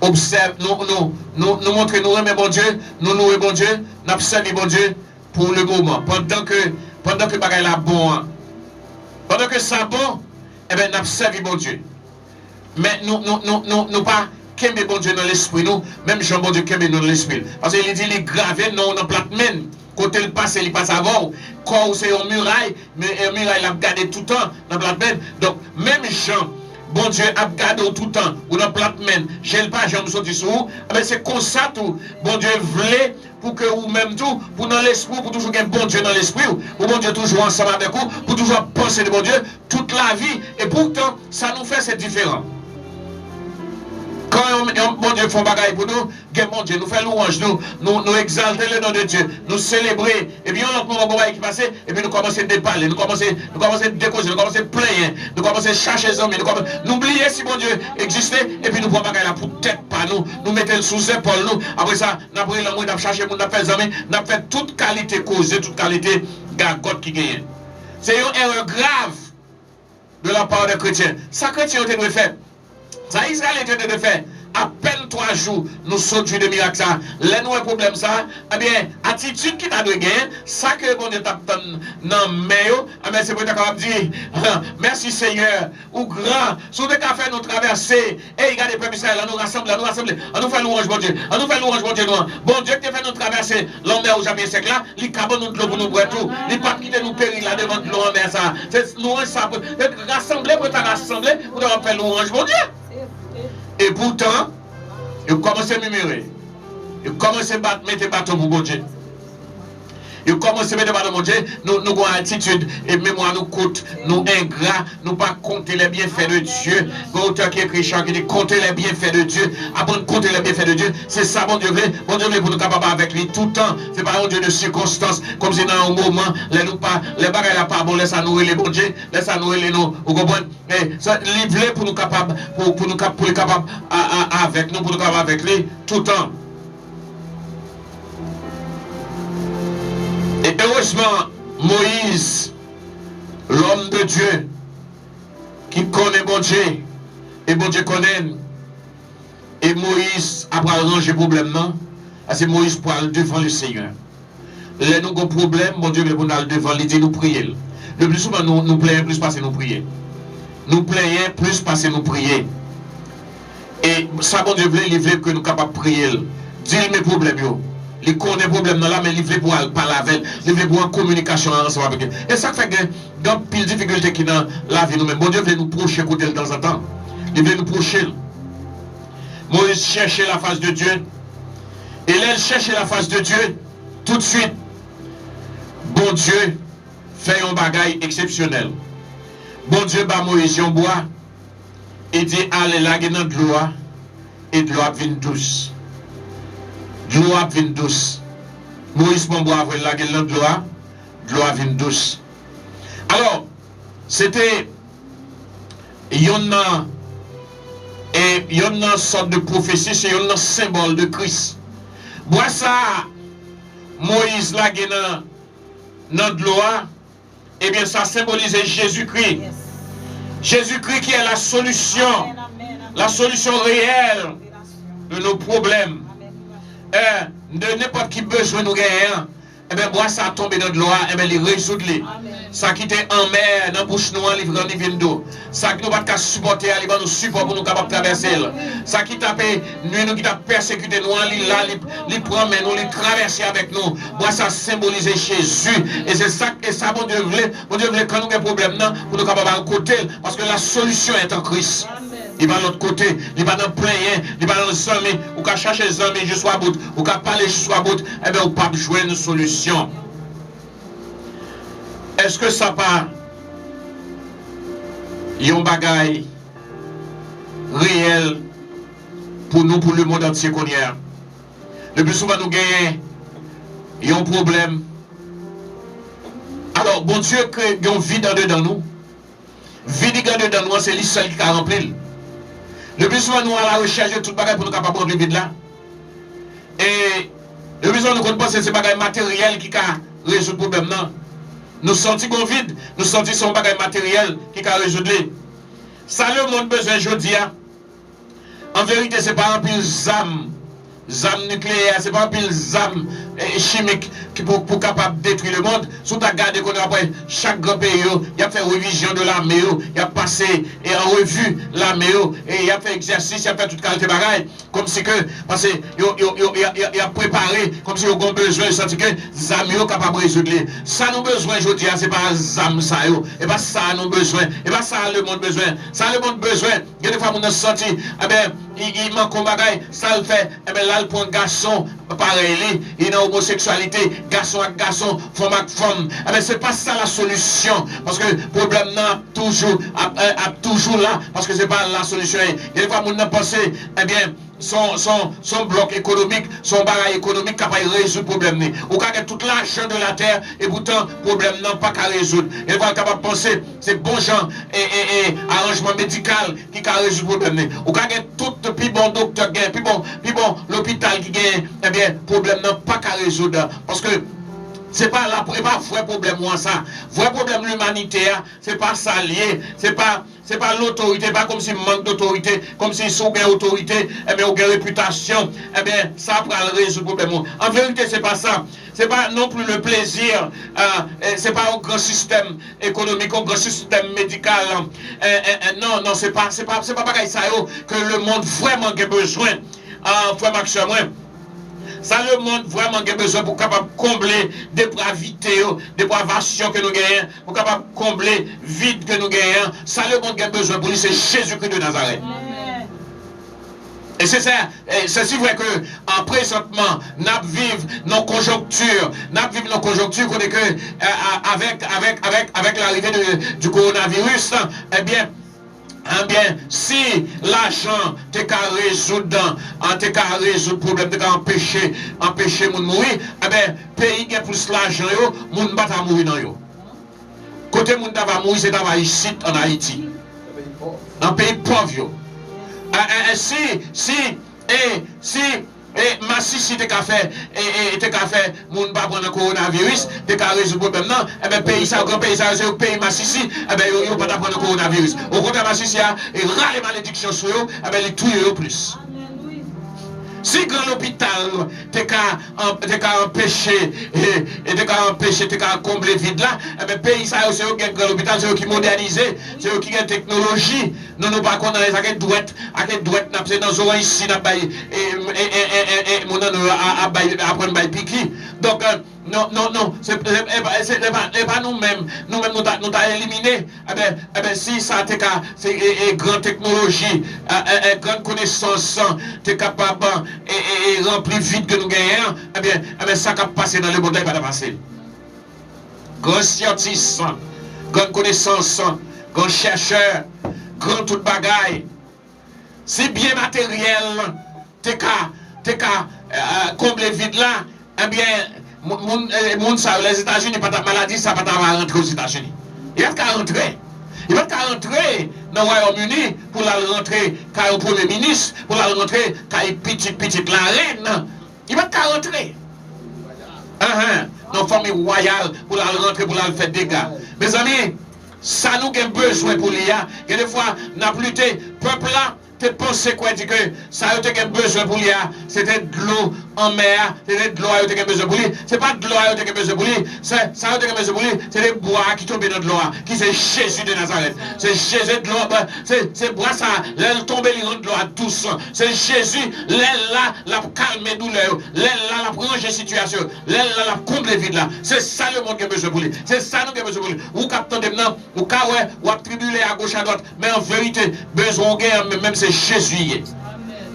observons, nous montrons, nous remettons bon Dieu, nous louons bon Dieu, nous observons bon Dieu pour le moment. Pendant que bagaille là bon, pendant que ça bon, eh bien, nous observons bon Dieu. Mais nous pas qu'aimer bon Dieu dans l'esprit, nous, même Jean bon Dieu qu'aimer dans l'esprit. Parce qu'il dit, il est gravé dans la plate même. Côté le passé, il passe avant. Quand c'est une muraille, mais une muraille, il a gardé tout le temps dans la plate. Donc, même Jean, bon Dieu a gardé tout le temps, ou dans la plate, j'ai pas, Jean me sorti sur vous, mais c'est comme ça tout. Bon Dieu voulait pour que vous même tout, pour dans l'esprit, pour toujours qu'il bon Dieu dans l'esprit, pour bon Dieu toujours ensemble avec vous, pour toujours penser de bon Dieu toute la vie. Et pourtant, ça nous fait c'est différent. Quand bon Dieu fait un bagaille pour nous, bon Dieu nous fait louange, nous exalter le nom de Dieu, nous célébrer, et puis on a un moment qui passe, et puis nous commençons à déparler, nous commençons à décauser, nous commençons à plaindre, nous commençons à chercher les hommes, nous oublions si bon Dieu existait, et puis nous prenons bagaille là pour tête pas nous mettons sous épaule nous, après ça, nous avons pris l'amour, nous avons cherché, nous avons fait les amis, nous avons fait toute qualité causée, toute qualité gargote qui gagne. C'est une erreur grave de la part des chrétiens. Ça, chrétien, on doit faire. Ça, Israël était de faire. À peine 3 jours, nous sortons de miracle ça. Là, nous, un problème ça. Eh bien, attitude qui t'a de gagner, ça que bon Dieu t'a dans mail, eh bien, c'est pour être capable de dire, merci Seigneur, ou grand, si vous avez fait nous traverser, et regardez, peuple Israël, nous rassemble, on nous fait louange, bon Dieu, on nous fait louange, bon Dieu, bon Dieu qui a fait nous traverser l'homme où jamais sec là, il cabane nous de l'eau pour nous boire tout, il pas quitter nous périr là devant l'eau en mer ça. C'est louange ça, rassembler pour rassembler, pour nous faire louange, bon Dieu. Et pourtant, il commence à murmurer. Il commence à mettre bâton pour bon Dieu. Il commence à mettre bâton pour Dieu. Nous avons une attitude et mémoire nous coûte. Nous ingrats. Nous pas compter les bienfaits de Dieu. L'auteur qui écrit Chant qui dit compter les bienfaits de Dieu. Après de compter les bienfaits de Dieu, c'est ça bon Dieu veut. Bon Dieu veut pour nous capables avec lui tout le temps. C'est pas un Dieu de circonstances. Comme si dans un moment, les bagages là pas bon, laisse à nous les bon Dieu. Laisse à nous les nous. Vous comprenez? Ça livrer pour nous capables pour nous capables avec nous, pour nous capables avec lui tout le temps. Et heureusement, Moïse, l'homme de Dieu, qui connaît bon Dieu, et bon Dieu connaît, et Moïse a arrangé le problème, non? C'est Moïse pour aller devant le Seigneur. Là, nous avons un problème, mon Dieu, pour aller devant, il dit nous prier. Le plus souvent, nous plaignons plus parce que nous prions. Nous plaignons plus parce que nous prions. Et ça, bon Dieu, il veut que nous sommes capables de prier. Dire mes problèmes. Il connaît les problèmes là, mais il veut pour parler avec elle. Il veut pour en communication ensemble avec elle. Et ça fait que dans pile difficulté qui dans la vie nous-mêmes, bon Dieu veut nous procher côté de temps en temps. Il veut nous procher. Moïse cherchait la face de Dieu. Et là, il cherchait la face de Dieu. Tout de suite, bon Dieu fait un bagage exceptionnel. Bon Dieu bat Moïse en bois. Et dit, allez là, il y a de l'eau. Et de l'eau vient douce. De l'eau vient douce. Moïse mon bois là, il y a de l'eau vient douce. Alors, c'était il y a une sorte de prophétie, c'est un symbole de Christ. Moi ça, Moïse là, dans de l'eau, eh bien ça symbolise Jésus-Christ. Yes. Jésus-Christ qui est la solution, la solution réelle de nos problèmes. De n'importe qui besoin nous gagnons. Eh bien, moi, ça a tombé dans de l'eau, eh bien, il résout les. Ça qui était en mer, dans la bouche noire, il vient de d'eau. Ça qui nous pas supporter, il va nous supporter pour nous capables de traverser. Ça qui t'a nous qui t'a persécuté, nous, il prend, mais nous, il traverse avec nous. Moi, ça symbolise Jésus. Et c'est ça, bon Dieu voulait, quand nous avons un problème, pour nous capables de côté, parce que la solution est en Christ. Il va de l'autre côté, il va dans plein, il va dans le sommet, ou qu'à chercher les hommes jusqu'au bout, ou qu'à parler jusqu'au bout, eh bien, ou pas jouer une solution. Est-ce que ça pas y a un bagage réel pour nous, pour le monde entier qu'on y a? Le plus souvent, nous gagnons, il y a un problème. Alors, bon Dieu, crée un vide dedans nous. Vide dedans nous, c'est lui seul qui a rempli. Le plus souvent, nous, à la recherche de tout bagage pour nous capables de remplir le vide là. Et le plus souvent, nous pensons que c'est un bagage matériel qui a résolu le problème là. Nous sentons qu'on vide, nous sentons que c'est un bagage matériel qui a résolu. Ça, le monde besoin aujourd'hui. En vérité, ce n'est pas un pile zam nucléaire, ce n'est pas un pile zam chimique pour capable de détruire le monde. Si tu as regardé qu'on après chaque grand pays, il a fait révision de l'armée, il a passé et en revue l'armée, et il a fait exercice, il a fait toute qualité de bagaille, comme si que, parce qu'il a préparé, comme si il a besoin de sentir que zam est capable de résoudre. Ça nous besoin aujourd'hui, ce n'est pas zam ça, et pas ça nous besoin, et pas ça le monde besoin. Ça le monde besoin, il y a des fois on a senti, eh bien, il manque un bagaille, ça le fait, eh bien là le point garçon, pareil, il y a homosexualité, garçon avec garçon, femme avec femme. Eh bien, c'est pas ça la solution. Parce que le problème n'a toujours là, parce que c'est pas la solution. Il y a des fois, on a pensé, eh bien, son bloc économique, son barrage économique capable de résoudre le problème. Ou quand il y a tout l'argent de la terre, et pourtant, le problème n'a pas qu'à résoudre. Il y a des capable de penser, c'est bon gens et arrangement médical qui a résoudre le problème. Ou quand il y a tout le plus bon docteur, puis bon l'hôpital qui gagne, eh bien, le problème n'a pas qu'à résoudre. Parce que c'est pas là, c'est pas vrai problème moi ça. Vrai problème l'humanité, c'est pas ça lié, c'est pas l'autorité, pas comme s'il manque d'autorité, comme s'ils sont bien autorité, eh bien, ou bien réputation, eh bien, ça va résoudre le problème. En vérité, c'est pas ça. C'est pas non plus le plaisir, c'est pas un grand système économique, un grand système médical. Non, c'est pas pareil ça que le monde vraiment a besoin. Frère Maxime, ça le monde vraiment a besoin pour capable combler dépravité, dépravation que nous gagnons, pour capable combler vide que nous gagnons. Ça le monde a besoin pour lui, c'est Jésus-Christ de Nazareth. Amen. Et c'est ça, c'est si vrai que en présentement, nous vivons nos conjonctures, qu'on est que avec l'arrivée du coronavirus, eh bien, si l'argent te qu'à résoudre le problème, te qu'à empêcher moun mourir, eh bien, pays qui a plus l'argent, moun bat à mourir dans yo. Côté moun va mourir, c'est dans ici en Haïti. Dans pays pauvre. Et Massissi te qu'a fait moun pas prendre le coronavirus, te qu'a résoudre le problème non, et bien pays ça grand pays ça c'est le pays Massissi, et bien yo pas prendre le coronavirus. Au contraire Massissi a et râle malédiction sur eux, et bien les tuer plus. Si Si grand l'hôpital, t'es qu'à empêcher, et t'es qu'à empêcher, t'es qu'à combler vide là, eh bien, pays ça, c'est eux qui ont grand l'hôpital, c'est eux qui modernisent, c'est eux qui ont technologie. Nous, par contre, dans les douettes, c'est dans les ici, et mon apprendre à piquer. Donc, non, c'est pas nous-mêmes. Nous-mêmes, nous avons éliminé. Eh bien, si ça, c'est grande technologie, grande connaissance, tu es capable et remplir vite que nous gagnons, eh bien, ça qui passer dans le monde, il va passer. Grand scientiste, grande connaissance, grand chercheur, grand tout bagaille. C'est bien matériel, tu es combler vide là, eh bien, les États-Unis, pas ta maladie, ça pas ta rentrer aux États-Unis. Il va qu'à rentrer. Il va qu'à rentrer dans le Royaume-Uni pour la rentrer car le Premier ministre, pour la rentrer car petite la reine. Il va qu'à rentrer. Dans la famille royale pour la rentrer, pour la faire des dégâts. Mes amis, ça nous a besoin pour l'IA. Et des fois, n'a plus été peuple là. Tu penses quoi dit que ça a été besoin pour lui, c'était de l'eau en mer, c'était de l'eau a été besoin pour lui, c'est pas de l'eau a été besoin pour lui, ça a été besoin pour lui, c'est des bois qui tombent dans de l'eau, qui c'est Jésus de Nazareth, c'est Jésus de l'eau, c'est bois ça, l'aile tombe il rend de l'eau à tous, c'est Jésus, l'aile là, la calme douleur, l'aile là, la ranger situation, l'aile là, la comble vide là, c'est ça le monde qui a besoin pour lui, c'est ça nous qui a besoin pour lui, ou captant de maintenant, ou ka ouais, ou a tribulé à gauche à droite, mais en vérité, besoin même c'est Jésus.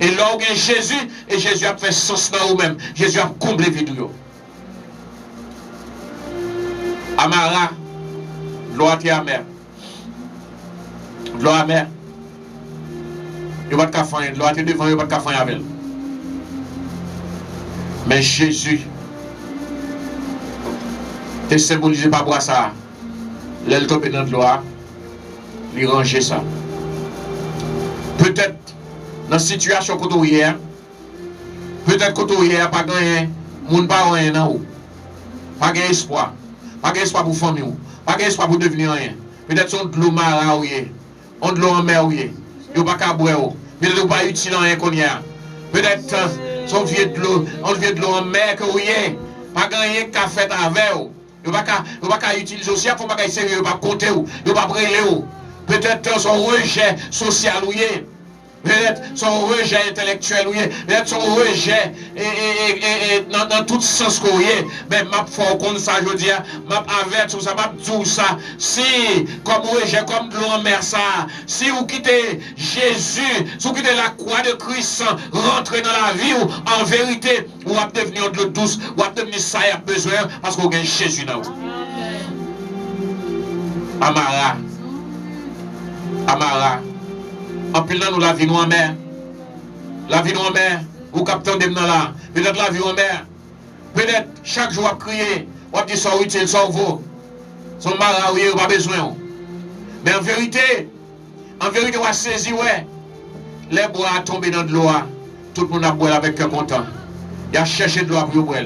Et là où il y a Jésus, et Jésus a fait sens dans vous-même. Jésus a comblé vide. Amara, l'eau est amère. L'eau amère. Il n'y a pas de café, l'eau est devant, il n'y a pas de café avec. Mais Jésus, tu es symbolisé par bois ça. L'aile tombe dans l'eau, il range ça. Peut-être dans la situation que vous avez, peut-être que vous n'avez pas gagné, vous n'avez pas rien dans vous. Pas de espoir. Pas d'espoir pour famille. Pas d'espoir pour devenir rien. Peut-être que de l'eau marin, on de l'eau en mer, vous n'avez pas qu'à boire. Peut-être que vous n'avez pas utile rien qu'on y a. Peut-être que on vient de l'eau en mer que vous avez. Pas gagné qu'à faire avec vous. Vous n'avez pas qu'à utiliser aussi, il ne faut pas qu'à essayer, vous n'avez pas compter, vous n'avez pas brûler. Peut-être son rejet social, peut-être son rejet intellectuel, peut-être son rejet dans tout sens qu'on est. Mais m'a fort comme ça, je dis, m'a avec tout ça, m'a tout ça. Si, comme rejet, comme de l'eau en mer, ça, si vous quittez Jésus, si vous quittez la croix de Christ, rentrez dans la vie, en vérité, vous allez devenir de l'eau douce, vous allez devenir ça, il y a besoin, parce que vous avez Jésus dans vous. Amara. Amara. En plus, nous la vie nous en mer. La vie nous en mer. Ou captant de là. Peut-être la vie en mer. Peut-être chaque jour à crier. On dit ça utile, ça vaut. Son mara, oui, pas besoin. Mais en vérité, on a saisi, ouais. Les bois a tombé dans de l'eau. Tout le monde a boire avec cœur content. Il a cherché de l'eau pour boire.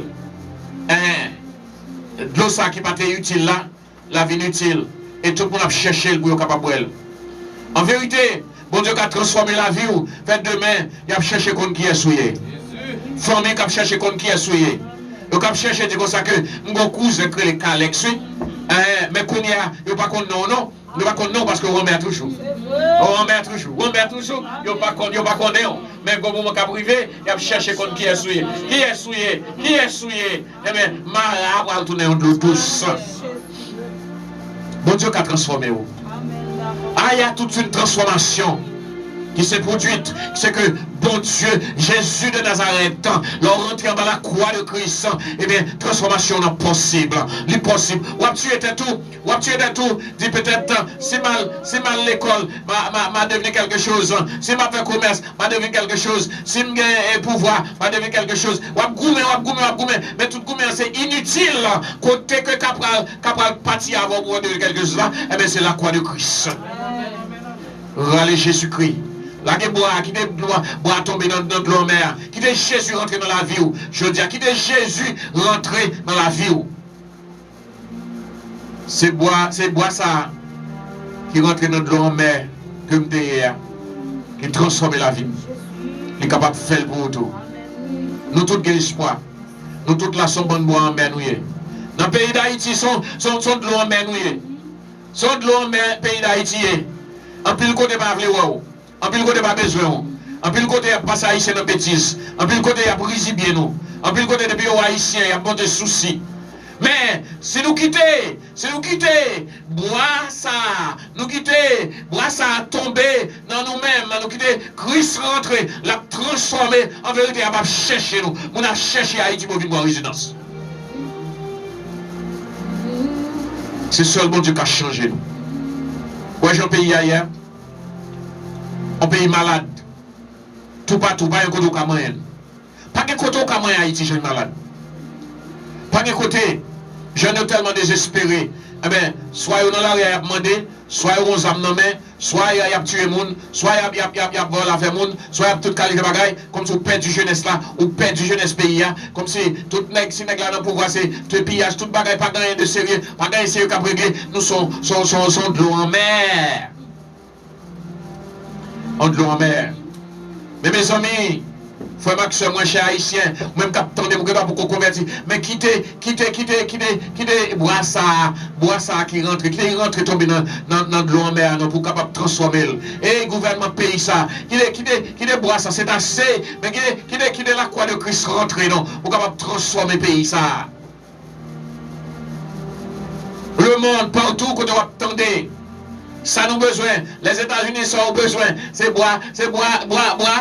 De l'eau ça qui n'est pas utile là. La vie utile. Et tout le monde a cherché pour capable boire. En vérité, bon Dieu qui a transformé la vie, fait demain, il a cherché contre qui est souillé. Famille qui a cherché contre qui est souillé. Il a cherché de ça que mon cousin crée les Calex, mais qu'on y a, il n'y a pas qu'on non, il n'y a pas qu'on non parce qu'on remet toujours. On remet toujours, il n'y a pas qu'on non. Mais comme on a privé, il a cherché contre qui est souillé. Qui est souillé? Qui est souillé? Eh bien, malade va tourner en l'eau douce. Bon Dieu qui a transformé vous. Ah, il y a toute une transformation qui s'est produite. C'est que, bon Dieu, Jésus de Nazareth, leur rentrée dans la croix de Christ, eh bien, transformation est possible. L'impossible. Ou tu étais tout, dis peut-être, si mal l'école m'a devenu quelque chose, si m'a fait commerce, m'a devenu quelque chose, si m'a pouvoir, m'a devenu quelque chose. Ou goumé, mais tout goumé, c'est inutile. Côté que capral parti avant pour devenir quelque chose là, eh bien, c'est la croix de Christ. Râler Jésus-Christ. Là, qui bois tomber dans l'eau mer, qui de Jésus rentrer dans la vie. Je dis, qui de Jésus rentrer dans la vie. C'est bois ça qui rentre dans l'eau mer, comme derrière, qui transforme la vie. Il est capable de faire pour tout. nous tous avons espoir. Nous tous là sommes bonnes bois en mer. Dans le pays d'Haïti, sont de l'eau en mer. Sont de l'eau en mer, pays d'Haïti. En plus, le côté pas vle wow. En plus, le côté pas besoin. En plus, le côté pas ça haïtien dans bêtise. En plus, le côté a brisé bien nous. En plus, le côté depuis haïtien, il y a pas de soucis. Mais si nous quittons, bois ça, bois ça tomber dans nous-mêmes, nous quitter, Christ rentre, l'a transformé, en vérité, il va chercher nous. On a cherché Haïti pour venir en résidence. C'est seulement Dieu qui a changé nous. Ouais, j'ai un pays ailleurs, un pays malade. Tout pas un côté au moyen. Pas de côté au moyen Haïti, j'ai malade. Pas de côté. Je suis tellement désespéré. Eh bien, soit dans l'arrière, il a demandé, soit il a nommé, soit il a tué les gens, soit il a volé la faire monde, soit il a tout qualité de bagaille, comme si on perd du jeunesse là, ou perd du jeunesse pays, comme si tout si nèg là dans le pouvoir, c'est tout pillage, tout bagaille, pas rien de sérieux, pas rien de sérieux qu'à régler, nous sommes de l'eau en mer. On de l'eau en mer. Mais mes amis, frère Max, moi cher haïtien, même capitaine de Bouquet pour convertir, mais quittez, bois ça qui rentre tomber dans de l'eau en mer, pour capable transformer. Et gouvernement pays ça, quittez bois ça, c'est assez, mais quittez la croix de Christ rentrer, non, pour capable transformer pays ça. Le monde, partout, que tu vas attendre. Ça nous besoin. Les États-Unis sont au besoin. C'est bois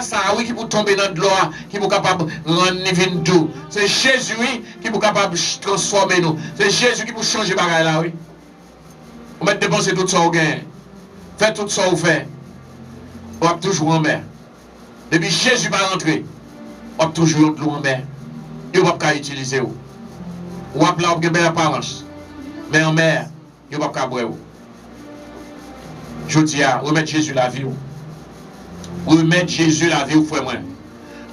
ça, oui, qui peut tomber dans de l'eau, qui peut capable de rendre tout. C'est Jésus, oui, qui peut capable de transformer nous. C'est Jésus qui peut changer les bagages là, oui. On va dépenser tout ça au gain. Faites tout ça au fait. On va toujours en mer. Depuis Jésus va rentrer, on va toujours de l'eau en mer. Et on va pas utiliser. On va pas avoir belle apparence. Mais en mer, on va pas boire. Je dis à remettre Jésus la vie. Remettre Jésus la vie, frère moi.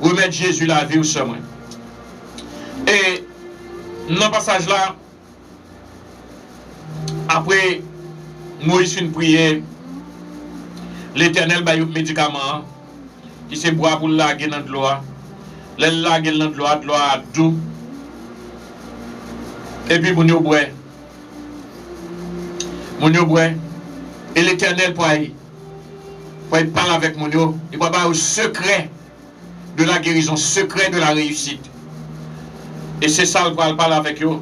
Remettre Jésus la vie, frère moi. Et dans le passage là, après Moïse fin prier, l'Éternel a eu un médicament qui se boit pour laguer dans de l'eau. Le laguer dans de l'eau doux. Et puis, mon boit. Et l'Éternel pour parler avec mon Dieu, il va parler au secret de la guérison, secret de la réussite. Et c'est ça qu'il va parler avec eux.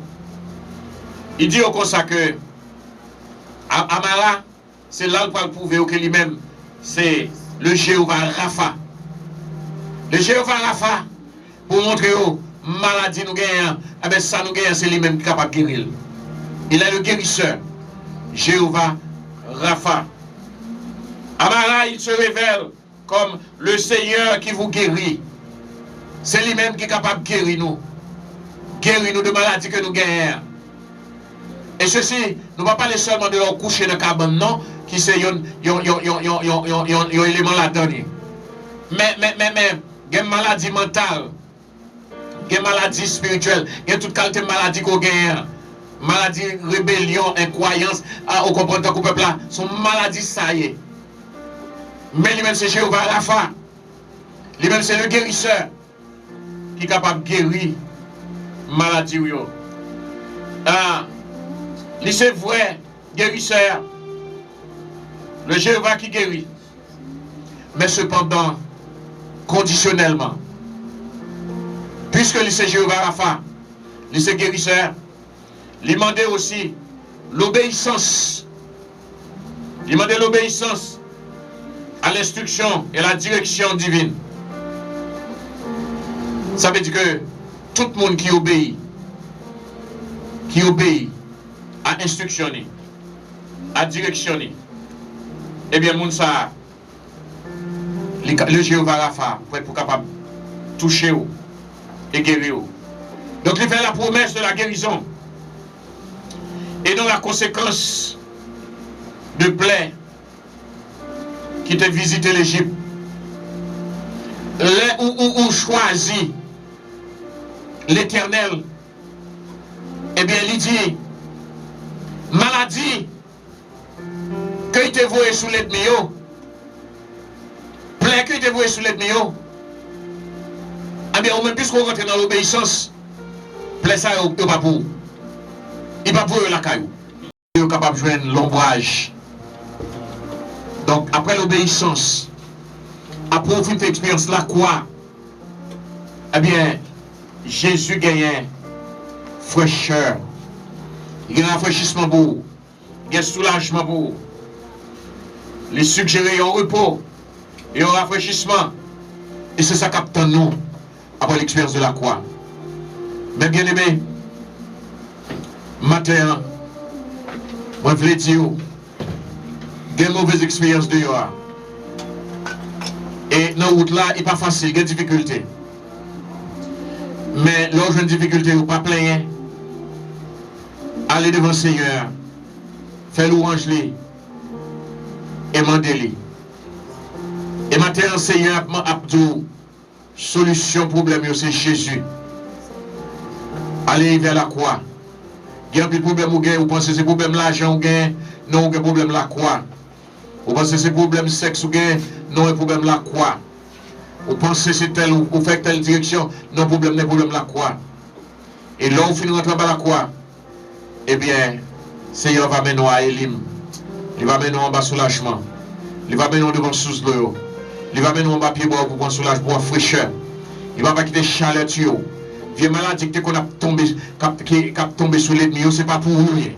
Il dit comme ça que Amara, c'est là qu'il va prouver que lui-même, c'est le Jéhovah Rapha. Le Jéhovah Rapha, pour montrer aux maladies nous gagnons, eh bien ça nous gagnons, c'est lui-même qui est capable de guérir. Il est le guérisseur. Jéhovah Rapha. Amara, il se révèle comme le Seigneur qui vous guérit. C'est lui-même qui est capable de guérir nous. Guérir nous de maladies que nous gagnons. Et ceci, nous ne va pas parler seulement de leur coucher dans le cabane, non, qui c'est un élément là-dedans. Mais, il y a une maladie mentale, il y a une maladie spirituelle, il y a toute qualité de maladie qu'on gagne. Maladie, rébellion, incroyance, au comportement du peuple là, sont maladies, ça y est. Mais lui-même, c'est Jéhovah Rapha. Lui-même, c'est le guérisseur qui est capable de guérir maladie. C'est vrai, guérisseur, le Jéhovah qui guérit. Mais cependant, conditionnellement. Puisque c'est Jéhovah Rapha, c'est guérisseur. Il demandait aussi l'obéissance. Il demandait l'obéissance à l'instruction et à la direction divine. Ça veut dire que tout le monde qui obéit à instructionner, à directionner, eh bien, monde ça, le Jéhovah Rapha, pour être capable de toucher et guérir. Donc, il fait la promesse de la guérison. Et dans la conséquence de plaies qui te visité l'Égypte, où choisit l'Éternel, eh bien, il dit, maladie, que il te voit sous l'ennemi, plaie que il te voit sous l'ennemi, Eh bien, au même plus qu'on rentre dans l'obéissance, plaît ça, il pas pour. Il pas pour la caillou. Il est capable de joindre l'ombrage. Donc, après l'obéissance, après une expérience la quoi, eh bien, Jésus gagne fraîcheur. Il y a un rafraîchissement pour vous. Il y a un soulagement pour vous. Les suggérer un repos et un rafraîchissement. Et c'est ça qu'attend nous après l'expérience de la croix. Mais bien aimé, matin, moi je voulais dire, il y a une mauvaise expérience de yoa. Et dans la route là, il n'est pas facile, il y a des difficultés. Mais là où j'ai une difficulté, vous ne pas plaindre. Allez devant le Seigneur, faites louange lui et mandez-lui. Et maintenant, le Seigneur a dit, solution problème, c'est Jésus. Allez vers la croix. Il y a un problème ou gain, vous pensez que c'est problème l'argent ou gain, non, il y a problème la croix. Vous pensez que c'est problème sexe ou gain, non, il y a problème la croix. Vous pensez que c'est tel ou fait telle direction, non, problème la croix. Et là, vous finissez rentrer par la croix. Eh bien, Seigneur va mener à Elim. Il va mener en bas soulagement. Il va mener devant sous l'eau. Il va mener en bas pied bois pour prendre soulagement, pour fraîcheur. Il va pas quitter chaleur. Vieux maladie qu'on a tombé sur l'ennemi, c'est pas pour vous. Il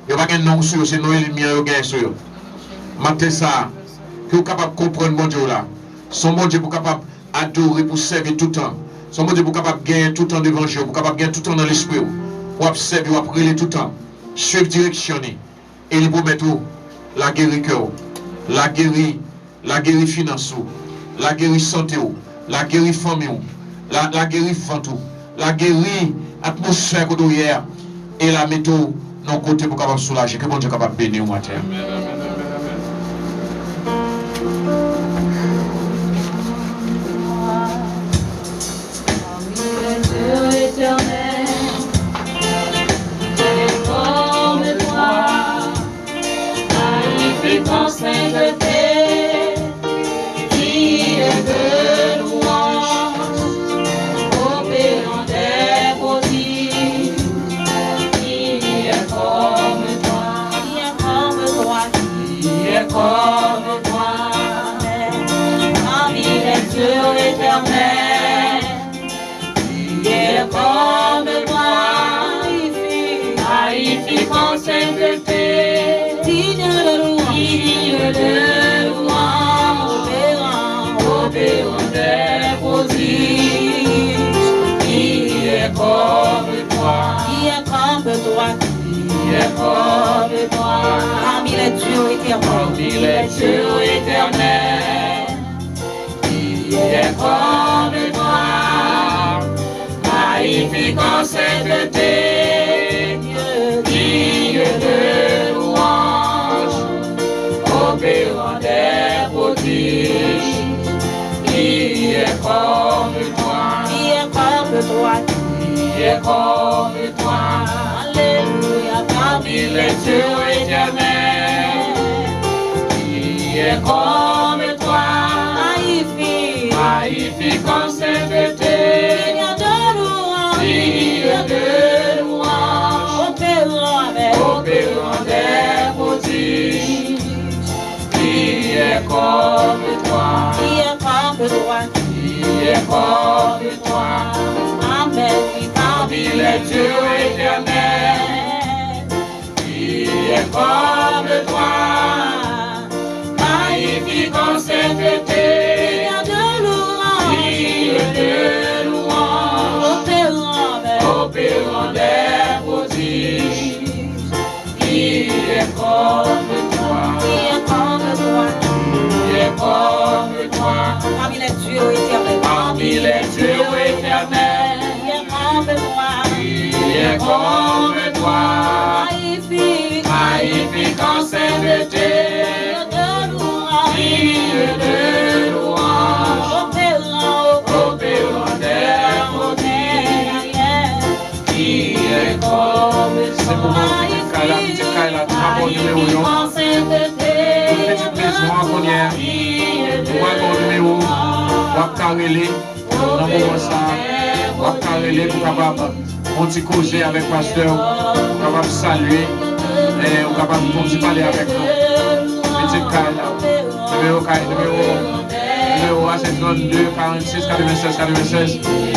va pas gagner non sur, c'est non l'ennemi qui gagne sur. Maintenant ça, que vous capable de comprendre mon Dieu là. Son bon Dieu pour capable adorer, pour servir tout le temps. Son bon Dieu pour capable gagner tout le temps devant Dieu, pour capable gagner tout le temps dans l'esprit. Pour observer, pour prier tout le temps. Suivre, directionner. Et il vous mettre la guérir cœur, la guérir finance, la guérir santé, la guérir famille, la guérir fantou, la guérir atmosphère que vous hier et la mettre dans le côté pour capable soulager. Que bon Dieu capable bénir au matin. Ton sainteté, digne de louange, opérant des prodiges, qui est comme toi, qui est comme toi, qui est comme toi, parmi les dieux éternels, qui est comme toi, magnifique en sainteté, digne de louange. De louange, opérant des prodiges, qui est comme toi, qui est comme toi, qui est comme toi, parmi les dieux éternels, qui est comme toi, magnifique en sainteté, digne de louange, opérant des prodiges, qui est comme toi, qui est comme toi, qui est comme toi, alléluia, parmi les dieux éternels, qui est comme toi, magnifique en sainteté, digne de louange, opérant des prodiges, qui est comme toi, qui est comme toi, qui est comme toi, amen, parmi les dieux éternels, qui est comme toi, magnifique en sainteté, digne de louange, opérant des prodiges, qui est comme toi, qui est comme toi, qui est comme toi, parmi les dieux éternels, parmi les dieux éternels, qui est comme toi, qui est comme toi, magnifique en sainteté, digne de louange, opérant des prodiges, qui est comme toi, magnifique en sainteté, Petit besoin qu'on y a, moi mon numéro, on va carreler, dans le moment ça, on va carrer pour capable monter causer avec le pasteur, pour capable saluer, et on capable de parler avec nous. Petit Kyle, numéro 32 46 96 96.